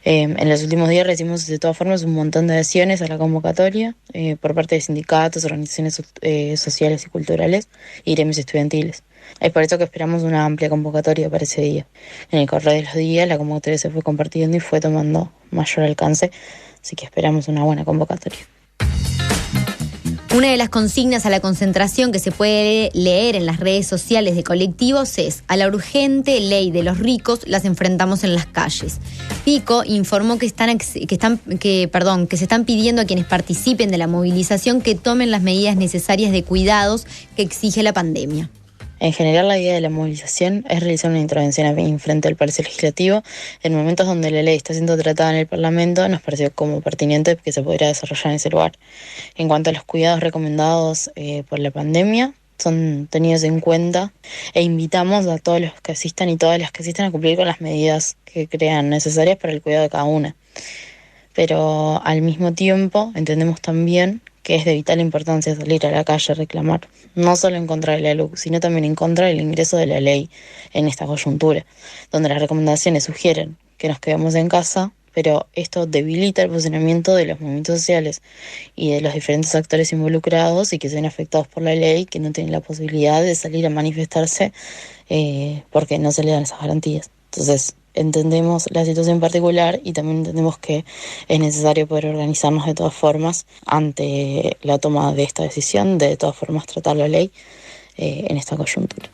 En los últimos días recibimos de todas formas un montón de adhesiones a la convocatoria por parte de sindicatos, organizaciones sociales y culturales y gremios estudiantiles. Es por eso que esperamos una amplia convocatoria para ese día. En el correr de los días la convocatoria se fue compartiendo y fue tomando mayor alcance, así que esperamos una buena convocatoria. Una de las consignas a la concentración que se puede leer en las redes sociales de colectivos es: a la urgente ley de los ricos las enfrentamos en las calles. Pico informó que se están pidiendo a quienes participen de la movilización que tomen las medidas necesarias de cuidados que exige la pandemia. En general, la idea de la movilización es realizar una intervención frente al Palacio Legislativo. En momentos donde la ley está siendo tratada en el Parlamento, nos pareció como pertinente que se pudiera desarrollar en ese lugar. En cuanto a los cuidados recomendados por la pandemia, son tenidos en cuenta e invitamos a todos los que asistan y todas las que asistan a cumplir con las medidas que crean necesarias para el cuidado de cada una. Pero al mismo tiempo entendemos también que es de vital importancia salir a la calle a reclamar, no solo en contra de la LUC, sino también en contra del ingreso de la ley en esta coyuntura, donde las recomendaciones sugieren que nos quedemos en casa, pero esto debilita el funcionamiento de los movimientos sociales y de los diferentes actores involucrados y que se ven afectados por la ley, que no tienen la posibilidad de salir a manifestarse porque no se le dan esas garantías. Entonces, entendemos la situación particular y también entendemos que es necesario poder organizarnos de todas formas ante la toma de esta decisión, de todas formas tratar la ley en esta coyuntura.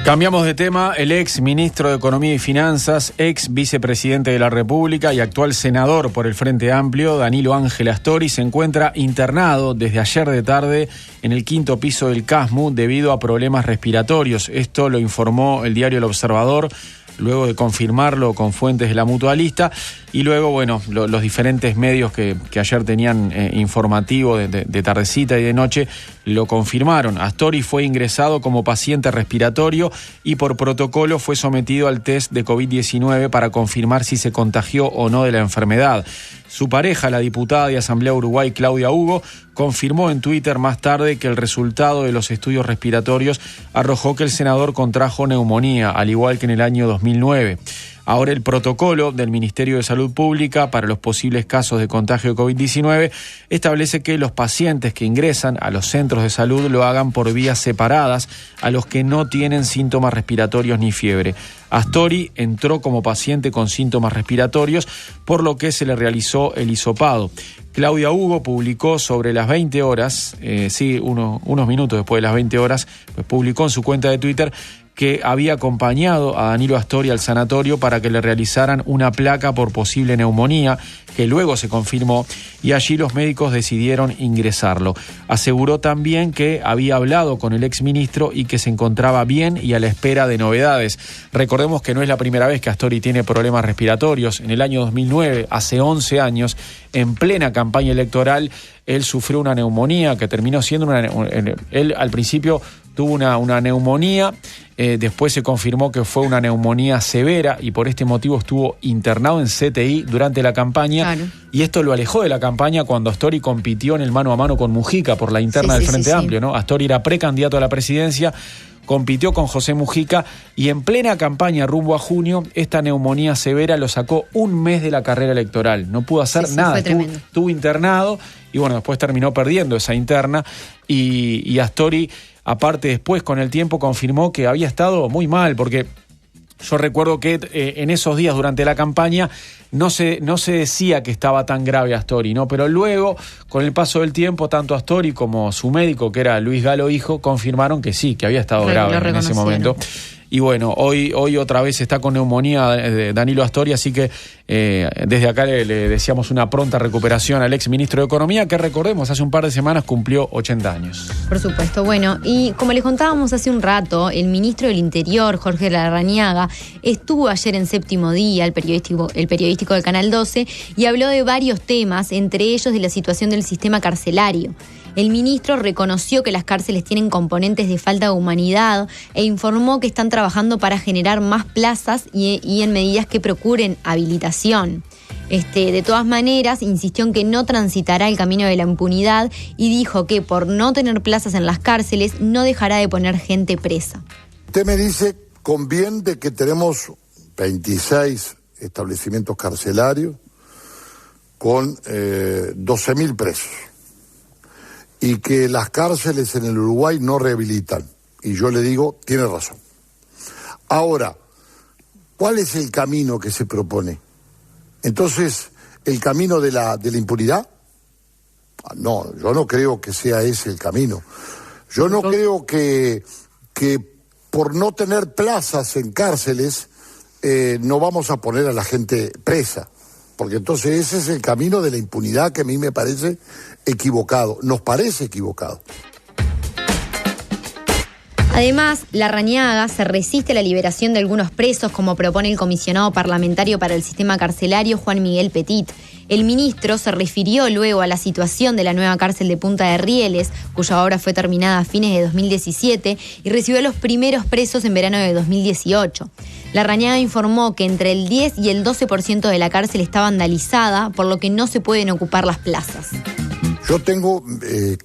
Cambiamos de tema. El ex ministro de Economía y Finanzas, ex vicepresidente de la República y actual senador por el Frente Amplio, Danilo Ángel Astori, se encuentra internado desde ayer de tarde en el 5º piso del CASMU debido a problemas respiratorios. Esto lo informó el diario El Observador, luego de confirmarlo con fuentes de la Mutualista, y luego, bueno, los diferentes medios que ayer tenían informativo de tardecita y de noche lo confirmaron. Astori fue ingresado como paciente respiratorio y por protocolo fue sometido al test de COVID-19 para confirmar si se contagió o no de la enfermedad. Su pareja, la diputada de Asamblea Uruguay, Claudia Hugo, confirmó en Twitter más tarde que el resultado de los estudios respiratorios arrojó que el senador contrajo neumonía, al igual que en el año 2009. Ahora el protocolo del Ministerio de Salud Pública para los posibles casos de contagio de COVID-19 establece que los pacientes que ingresan a los centros de salud lo hagan por vías separadas a los que no tienen síntomas respiratorios ni fiebre. Astori entró como paciente con síntomas respiratorios, por lo que se le realizó el hisopado. Claudia Hugo publicó sobre las 20 horas, unos minutos después de las 20 horas, pues publicó en su cuenta de Twitter que había acompañado a Danilo Astori al sanatorio para que le realizaran una placa por posible neumonía, que luego se confirmó, y allí los médicos decidieron ingresarlo. Aseguró también que había hablado con el exministro y que se encontraba bien y a la espera de novedades. Recordemos que no es la primera vez que Astori tiene problemas respiratorios. En el año 2009, hace 11 años, en plena campaña electoral, él sufrió una neumonía que terminó siendo él al principio tuvo una neumonía, después se confirmó que fue una neumonía severa y por este motivo estuvo internado en CTI durante la campaña. Claro. Y esto lo alejó de la campaña cuando Astori compitió en el mano a mano con Mujica por la interna del Frente Amplio, ¿no? Astori era precandidato a la presidencia compitió con José Mujica y en plena campaña rumbo a junio, esta neumonía severa lo sacó un mes de la carrera electoral. No pudo hacer nada, estuvo internado y bueno, después terminó perdiendo esa interna y Astori, aparte después con el tiempo confirmó que había estado muy mal, porque yo recuerdo que en esos días durante la campaña no se decía que estaba tan grave Astori, ¿no? Pero luego, con el paso del tiempo, tanto Astori como su médico, que era Luis Galo hijo, confirmaron que sí, que había estado grave en ese momento. Y bueno, hoy otra vez está con neumonía Danilo Astori, así que desde acá le deseamos una pronta recuperación al ex ministro de Economía, que recordemos, hace un par de semanas cumplió 80 años. Por supuesto, bueno, y como les contábamos hace un rato, el ministro del Interior, Jorge Larrañaga, estuvo ayer en Séptimo Día, el periodístico de Canal 12, y habló de varios temas, entre ellos de la situación del sistema carcelario. El ministro reconoció que las cárceles tienen componentes de falta de humanidad e informó que están trabajando para generar más plazas y en medidas que procuren habilitación. De todas maneras, insistió en que no transitará el camino de la impunidad y dijo que por no tener plazas en las cárceles no dejará de poner gente presa. Usted me dice con bien de que tenemos 26 establecimientos carcelarios con 12.000 presos. Y que las cárceles en el Uruguay no rehabilitan. Y yo le digo, tiene razón. Ahora, ¿cuál es el camino que se propone? Entonces, ¿el camino de la impunidad? No, yo no creo que sea ese el camino. Yo no creo que por no tener plazas en cárceles no vamos a poner a la gente presa. Porque entonces ese es el camino de la impunidad que a mí me parece equivocado, nos parece equivocado. Además, Larrañaga se resiste a la liberación de algunos presos, como propone el comisionado parlamentario para el sistema carcelario, Juan Miguel Petit. El ministro se refirió luego a la situación de la nueva cárcel de Punta de Rieles, cuya obra fue terminada a fines de 2017 y recibió a los primeros presos en verano de 2018. Larrañaga informó que entre el 10 y el 12% de la cárcel está vandalizada, por lo que no se pueden ocupar las plazas. Yo tengo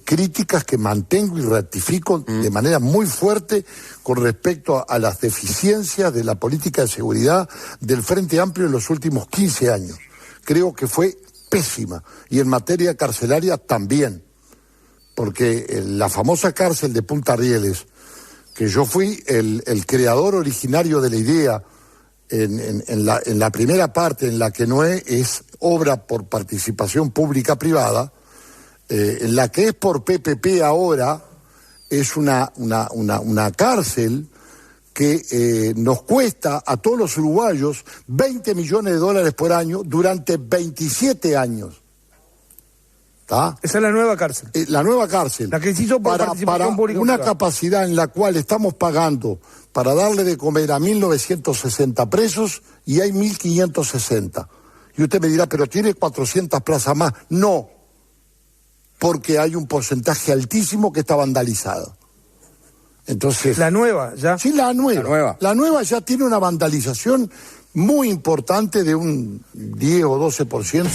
críticas que mantengo y ratifico de manera muy fuerte con respecto a las deficiencias de la política de seguridad del Frente Amplio en los últimos 15 años. Creo que fue pésima, y en materia carcelaria también, porque la famosa cárcel de Punta Rieles, que yo fui el creador originario de la idea en la primera parte, en la que no es obra por participación pública-privada, en la que es por PPP ahora, es una cárcel que nos cuesta a todos los uruguayos $20 millones por año durante 27 años. ¿Tá? Esa es la nueva cárcel. La nueva cárcel. La que se hizo por participación pública. Una capacidad en la cual estamos pagando para darle de comer a 1.960 presos y hay 1.560. Y usted me dirá, pero tiene 400 plazas más. No, porque hay un porcentaje altísimo que está vandalizado. Entonces, ¿la nueva ya? Sí, la nueva. La nueva ya tiene una vandalización muy importante de un 10 o 12%.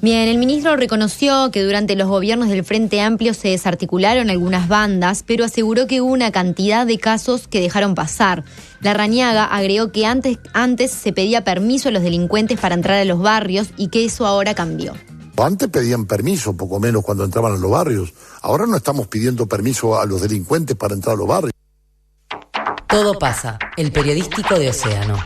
Bien, el ministro reconoció que durante los gobiernos del Frente Amplio se desarticularon algunas bandas, pero aseguró que hubo una cantidad de casos que dejaron pasar. Larrañaga agregó que antes se pedía permiso a los delincuentes para entrar a los barrios y que eso ahora cambió. Antes pedían permiso, poco menos, cuando entraban a los barrios. Ahora no estamos pidiendo permiso a los delincuentes para entrar a los barrios. Todo pasa, el periodístico de Océano.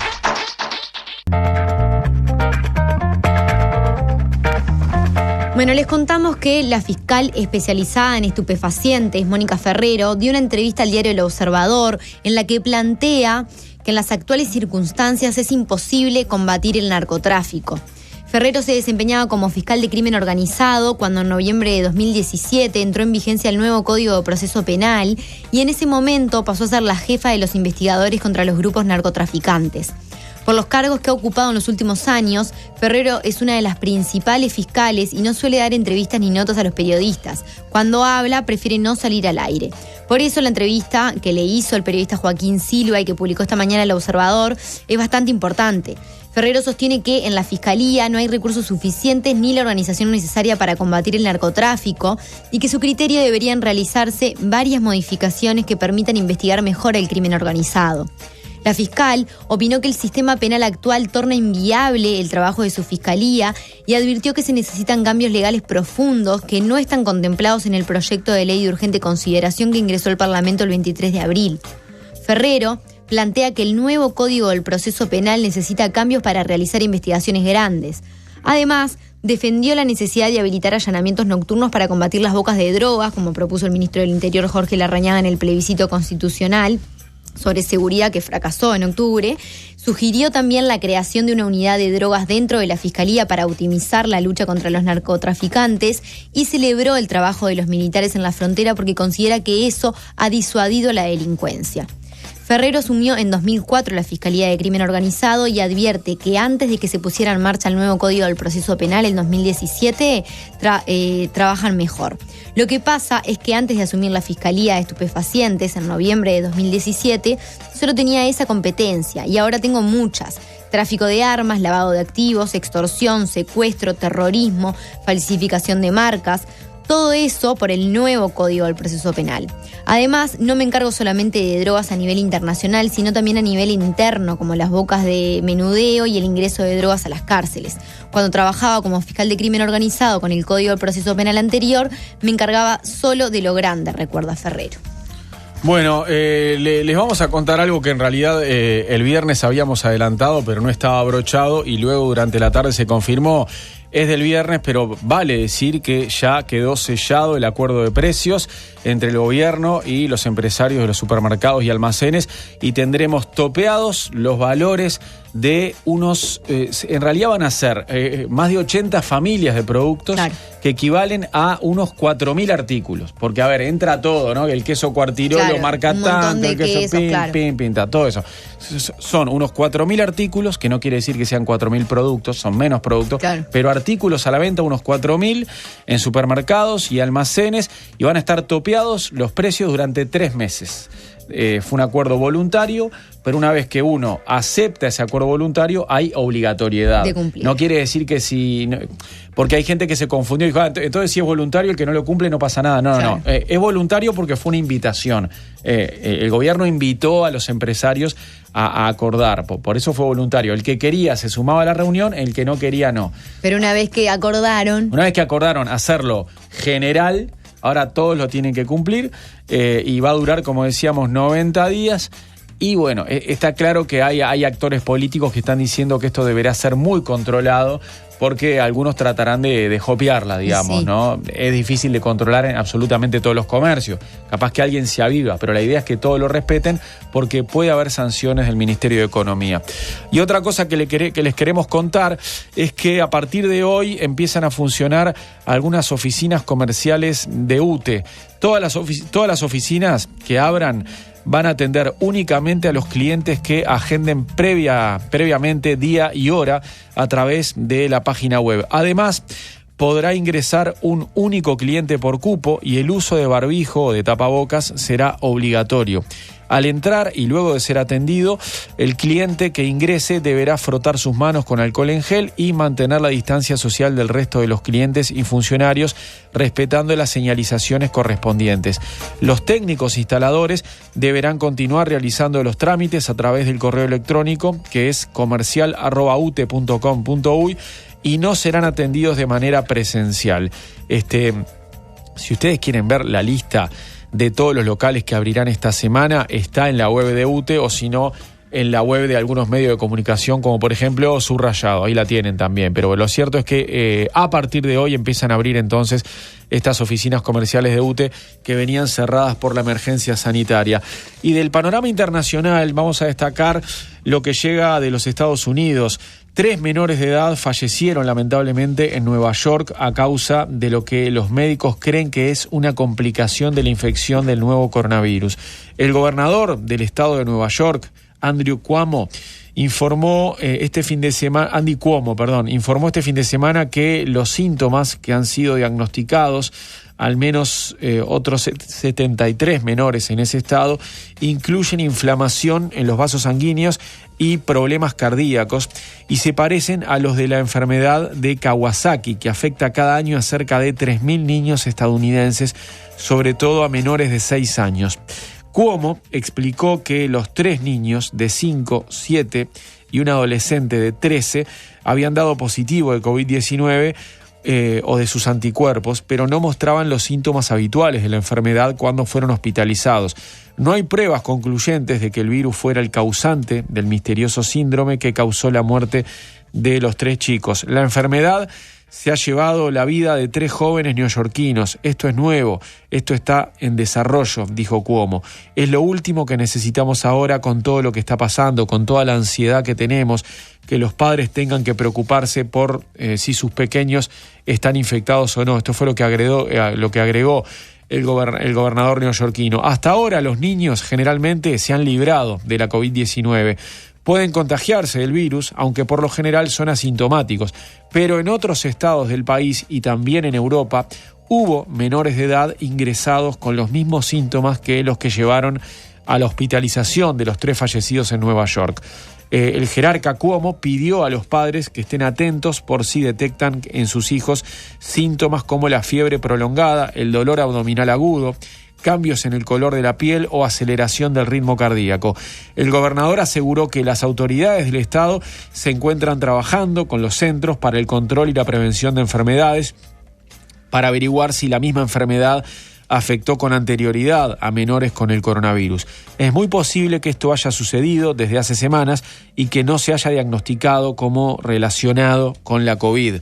Bueno, les contamos que la fiscal especializada en estupefacientes, Mónica Ferrero, dio una entrevista al diario El Observador en la que plantea que en las actuales circunstancias es imposible combatir el narcotráfico. Ferrero se desempeñaba como fiscal de crimen organizado cuando en noviembre de 2017 entró en vigencia el nuevo Código de Proceso Penal y en ese momento pasó a ser la jefa de los investigadores contra los grupos narcotraficantes. Por los cargos que ha ocupado en los últimos años, Ferrero es una de las principales fiscales y no suele dar entrevistas ni notas a los periodistas. Cuando habla, prefiere no salir al aire. Por eso la entrevista que le hizo el periodista Joaquín Silva y que publicó esta mañana El Observador es bastante importante. Ferrero sostiene que en la Fiscalía no hay recursos suficientes ni la organización necesaria para combatir el narcotráfico y que su criterio deberían realizarse varias modificaciones que permitan investigar mejor el crimen organizado. La fiscal opinó que el sistema penal actual torna inviable el trabajo de su fiscalía y advirtió que se necesitan cambios legales profundos que no están contemplados en el proyecto de ley de urgente consideración que ingresó al Parlamento el 23 de abril. Ferrero plantea que el nuevo Código del Proceso Penal necesita cambios para realizar investigaciones grandes. Además, defendió la necesidad de habilitar allanamientos nocturnos para combatir las bocas de drogas, como propuso el ministro del Interior Jorge Larrañaga en el plebiscito constitucional sobre seguridad que fracasó en octubre. Sugirió también la creación de una unidad de drogas dentro de la Fiscalía para optimizar la lucha contra los narcotraficantes y celebró el trabajo de los militares en la frontera porque considera que eso ha disuadido la delincuencia. Ferrero asumió en 2004 la Fiscalía de Crimen Organizado y advierte que antes de que se pusiera en marcha el nuevo Código del Proceso Penal en 2017, trabajan mejor. Lo que pasa es que antes de asumir la Fiscalía de Estupefacientes en noviembre de 2017, solo tenía esa competencia y ahora tengo muchas. Tráfico de armas, lavado de activos, extorsión, secuestro, terrorismo, falsificación de marcas. Todo eso por el nuevo Código del Proceso Penal. Además, no me encargo solamente de drogas a nivel internacional, sino también a nivel interno, como las bocas de menudeo y el ingreso de drogas a las cárceles. Cuando trabajaba como fiscal de crimen organizado con el Código del Proceso Penal anterior, me encargaba solo de lo grande, recuerda Ferrero. Bueno, les vamos a contar algo que en realidad el viernes habíamos adelantado, pero no estaba abrochado y luego durante la tarde se confirmó. Es del viernes, pero vale decir que ya quedó sellado el acuerdo de precios entre el gobierno y los empresarios de los supermercados y almacenes y tendremos topeados los valores de unos, en realidad van a ser más de 80 familias de productos, claro, que equivalen a unos 4.000 artículos. Porque, a ver, entra todo, ¿no? El queso Cuartirolo, claro, marca tanto, el queso pinta, todo eso. Son unos 4.000 artículos, que no quiere decir que sean 4.000 productos, son menos productos, claro, pero artículos a la venta, unos 4.000 en supermercados y almacenes, y van a estar topeados los precios durante 3 meses. Fue un acuerdo voluntario, pero una vez que uno acepta ese acuerdo voluntario, hay obligatoriedad. De cumplir. No quiere decir que si... No, porque hay gente que se confundió y dijo, entonces si es voluntario, el que no lo cumple no pasa nada. No, claro, no. Es voluntario porque fue una invitación. El gobierno invitó a los empresarios a acordar. Por eso fue voluntario. El que quería se sumaba a la reunión, el que no quería no. Pero una vez que acordaron hacerlo general, ahora todos lo tienen que cumplir y va a durar, como decíamos, 90 días. Y bueno, está claro que hay actores políticos que están diciendo que esto deberá ser muy controlado porque algunos tratarán de jopearla, digamos, sí, ¿no? Es difícil de controlar en absolutamente todos los comercios. Capaz que alguien se aviva, pero la idea es que todos lo respeten porque puede haber sanciones del Ministerio de Economía. Y otra cosa que les queremos contar es que a partir de hoy empiezan a funcionar algunas oficinas comerciales de UTE. Todas las oficinas que abran van a atender únicamente a los clientes que agenden previamente día y hora a través de la página web. Además, podrá ingresar un único cliente por cupo y el uso de barbijo o de tapabocas será obligatorio. Al entrar y luego de ser atendido, el cliente que ingrese deberá frotar sus manos con alcohol en gel y mantener la distancia social del resto de los clientes y funcionarios, respetando las señalizaciones correspondientes. Los técnicos instaladores deberán continuar realizando los trámites a través del correo electrónico, que es comercial@ute.com.uy, y no serán atendidos de manera presencial. Si ustedes quieren ver la lista de todos los locales que abrirán esta semana, está en la web de UTE, o si no, en la web de algunos medios de comunicación, como por ejemplo Subrayado, ahí la tienen también. Pero lo cierto es que a partir de hoy empiezan a abrir entonces estas oficinas comerciales de UTE que venían cerradas por la emergencia sanitaria. Y del panorama internacional vamos a destacar lo que llega de los Estados Unidos. 3 menores de edad fallecieron lamentablemente en Nueva York a causa de lo que los médicos creen que es una complicación de la infección del nuevo coronavirus. El gobernador del estado de Nueva York, Andy Cuomo, informó este fin de semana que los síntomas que han sido diagnosticados al menos otros 73 menores en ese estado, incluyen inflamación en los vasos sanguíneos y problemas cardíacos, y se parecen a los de la enfermedad de Kawasaki, que afecta cada año a cerca de 3.000 niños estadounidenses, sobre todo a menores de 6 años. Cuomo explicó que los 3 niños de 5, 7 y un adolescente de 13 habían dado positivo de COVID-19 o de sus anticuerpos, pero no mostraban los síntomas habituales de la enfermedad cuando fueron hospitalizados. No hay pruebas concluyentes de que el virus fuera el causante del misterioso síndrome que causó la muerte de los 3 chicos. La enfermedad se ha llevado la vida de 3 jóvenes neoyorquinos. Esto es nuevo, esto está en desarrollo, dijo Cuomo. Es lo último que necesitamos ahora con todo lo que está pasando, con toda la ansiedad que tenemos, que los padres tengan que preocuparse por si sus pequeños están infectados o no. Esto fue lo que agregó el gobernador neoyorquino. Hasta ahora los niños generalmente se han librado de la COVID-19. Pueden contagiarse del virus, aunque por lo general son asintomáticos, pero en otros estados del país y también en Europa hubo menores de edad ingresados con los mismos síntomas que los que llevaron a la hospitalización de los 3 fallecidos en Nueva York. El jerarca Cuomo pidió a los padres que estén atentos por si detectan en sus hijos síntomas como la fiebre prolongada, el dolor abdominal agudo, cambios en el color de la piel o aceleración del ritmo cardíaco. El gobernador aseguró que las autoridades del estado se encuentran trabajando con los centros para el control y la prevención de enfermedades para averiguar si la misma enfermedad afectó con anterioridad a menores con el coronavirus. Es muy posible que esto haya sucedido desde hace semanas y que no se haya diagnosticado como relacionado con la COVID,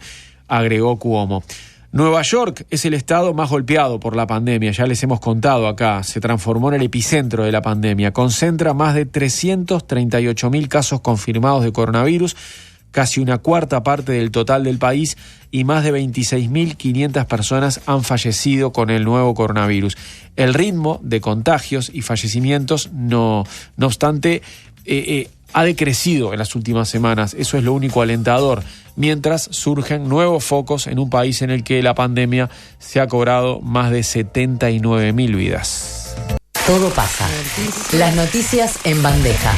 agregó Cuomo. Nueva York es el estado más golpeado por la pandemia, ya les hemos contado acá, se transformó en el epicentro de la pandemia, concentra más de 338.000 casos confirmados de coronavirus, casi una cuarta parte del total del país, y más de 26.500 personas han fallecido con el nuevo coronavirus. El ritmo de contagios y fallecimientos, no obstante, ha decrecido en las últimas semanas. Eso es lo único alentador, mientras surgen nuevos focos en un país en el que la pandemia se ha cobrado más de 79.000 vidas. Todo pasa. Las noticias en bandeja.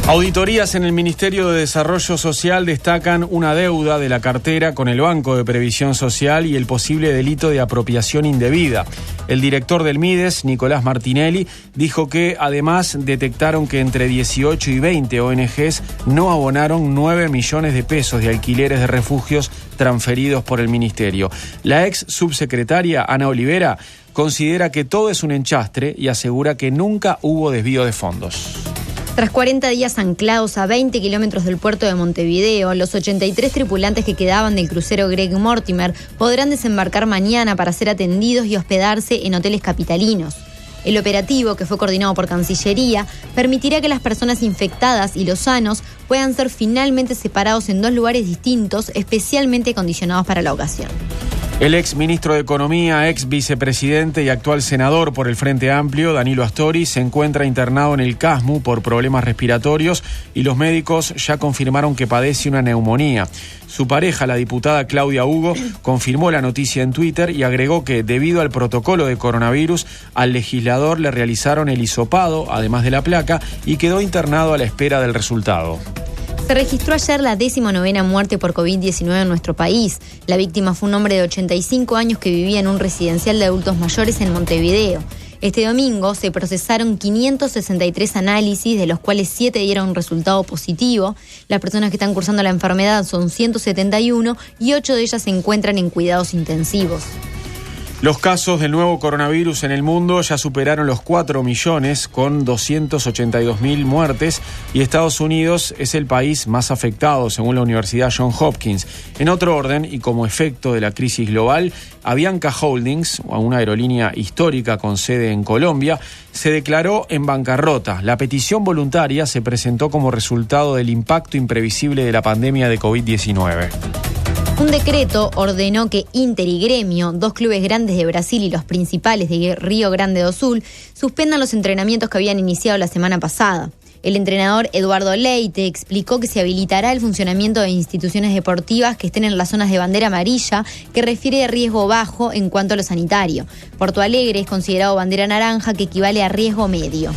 Auditorías en el Ministerio de Desarrollo Social destacan una deuda de la cartera con el Banco de Previsión Social y el posible delito de apropiación indebida. El director del MIDES, Nicolás Martinelli, dijo que además detectaron que entre 18 y 20 ONGs no abonaron 9 millones de pesos de alquileres de refugios transferidos por el Ministerio. La ex subsecretaria Ana Olivera considera que todo es un enchastre y asegura que nunca hubo desvío de fondos. Tras 40 días anclados a 20 kilómetros del puerto de Montevideo, los 83 tripulantes que quedaban del crucero Greg Mortimer podrán desembarcar mañana para ser atendidos y hospedarse en hoteles capitalinos. El operativo, que fue coordinado por Cancillería, permitirá que las personas infectadas y los sanos puedan ser finalmente separados en 2 lugares distintos, especialmente acondicionados para la ocasión. El ex ministro de Economía, ex vicepresidente y actual senador por el Frente Amplio, Danilo Astori, se encuentra internado en el CASMU por problemas respiratorios y los médicos ya confirmaron que padece una neumonía. Su pareja, la diputada Claudia Hugo, confirmó la noticia en Twitter y agregó que, debido al protocolo de coronavirus, al legislador le realizaron el hisopado, además de la placa, y quedó internado a la espera del resultado. Se registró ayer la 19ª muerte por COVID-19 en nuestro país. La víctima fue un hombre de 85 años que vivía en un residencial de adultos mayores en Montevideo. Este domingo se procesaron 563 análisis, de los cuales 7 dieron resultado positivo. Las personas que están cursando la enfermedad son 171 y 8 de ellas se encuentran en cuidados intensivos. Los casos del nuevo coronavirus en el mundo ya superaron los 4 millones con 282.000 muertes y Estados Unidos es el país más afectado según la Universidad Johns Hopkins. En otro orden y como efecto de la crisis global, Avianca Holdings, una aerolínea histórica con sede en Colombia, se declaró en bancarrota. La petición voluntaria se presentó como resultado del impacto imprevisible de la pandemia de COVID-19. Un decreto ordenó que Inter y Gremio, dos clubes grandes de Brasil y los principales de Río Grande do Sul, suspendan los entrenamientos que habían iniciado la semana pasada. El entrenador Eduardo Leite explicó que se habilitará el funcionamiento de instituciones deportivas que estén en las zonas de bandera amarilla, que refiere a riesgo bajo en cuanto a lo sanitario. Porto Alegre es considerado bandera naranja, que equivale a riesgo medio.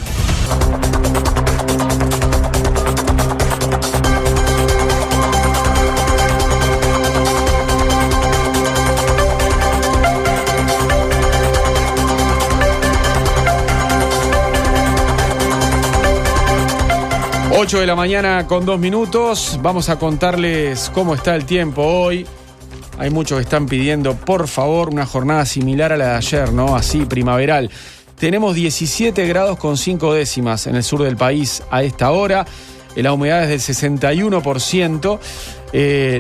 Ocho de la mañana con 2 minutos. Vamos a contarles cómo está el tiempo hoy. Hay muchos que están pidiendo, por favor, una jornada similar a la de ayer, ¿no? Así, primaveral. Tenemos 17 grados con 5 décimas en el sur del país a esta hora. La humedad es del 61%.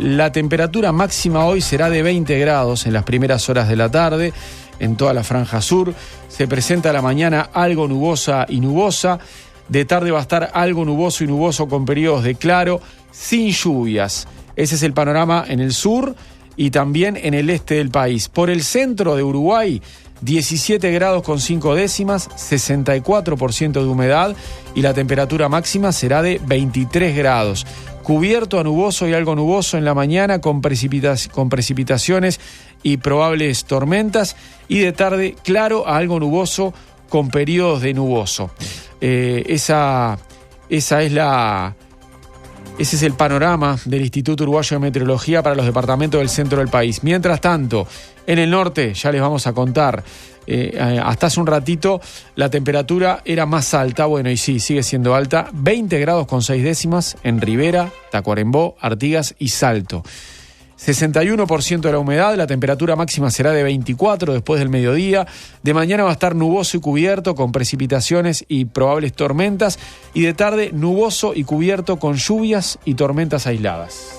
La temperatura máxima hoy será de 20 grados en las primeras horas de la tarde en toda la franja sur. Se presenta la mañana algo nubosa y nubosa. De tarde va a estar algo nuboso y nuboso con periodos de claro, sin lluvias. Ese es el panorama en el sur y también en el este del país. Por el centro de Uruguay, 17 grados con 5 décimas, 64% de humedad y la temperatura máxima será de 23 grados. Cubierto a nuboso y algo nuboso en la mañana con precipitaciones y probables tormentas, y de tarde claro a algo nuboso con periodos de nuboso. Ese es el panorama del Instituto Uruguayo de Meteorología para los departamentos del centro del país. Mientras tanto, en el norte, ya les vamos a contar, hasta hace un ratito la temperatura era más alta, bueno, y sí, sigue siendo alta, 20 grados con 6 décimas en Rivera, Tacuarembó, Artigas y Salto. 61% de la humedad, la temperatura máxima será de 24 después del mediodía. De mañana va a estar nuboso y cubierto con precipitaciones y probables tormentas, y de tarde nuboso y cubierto con lluvias y tormentas aisladas.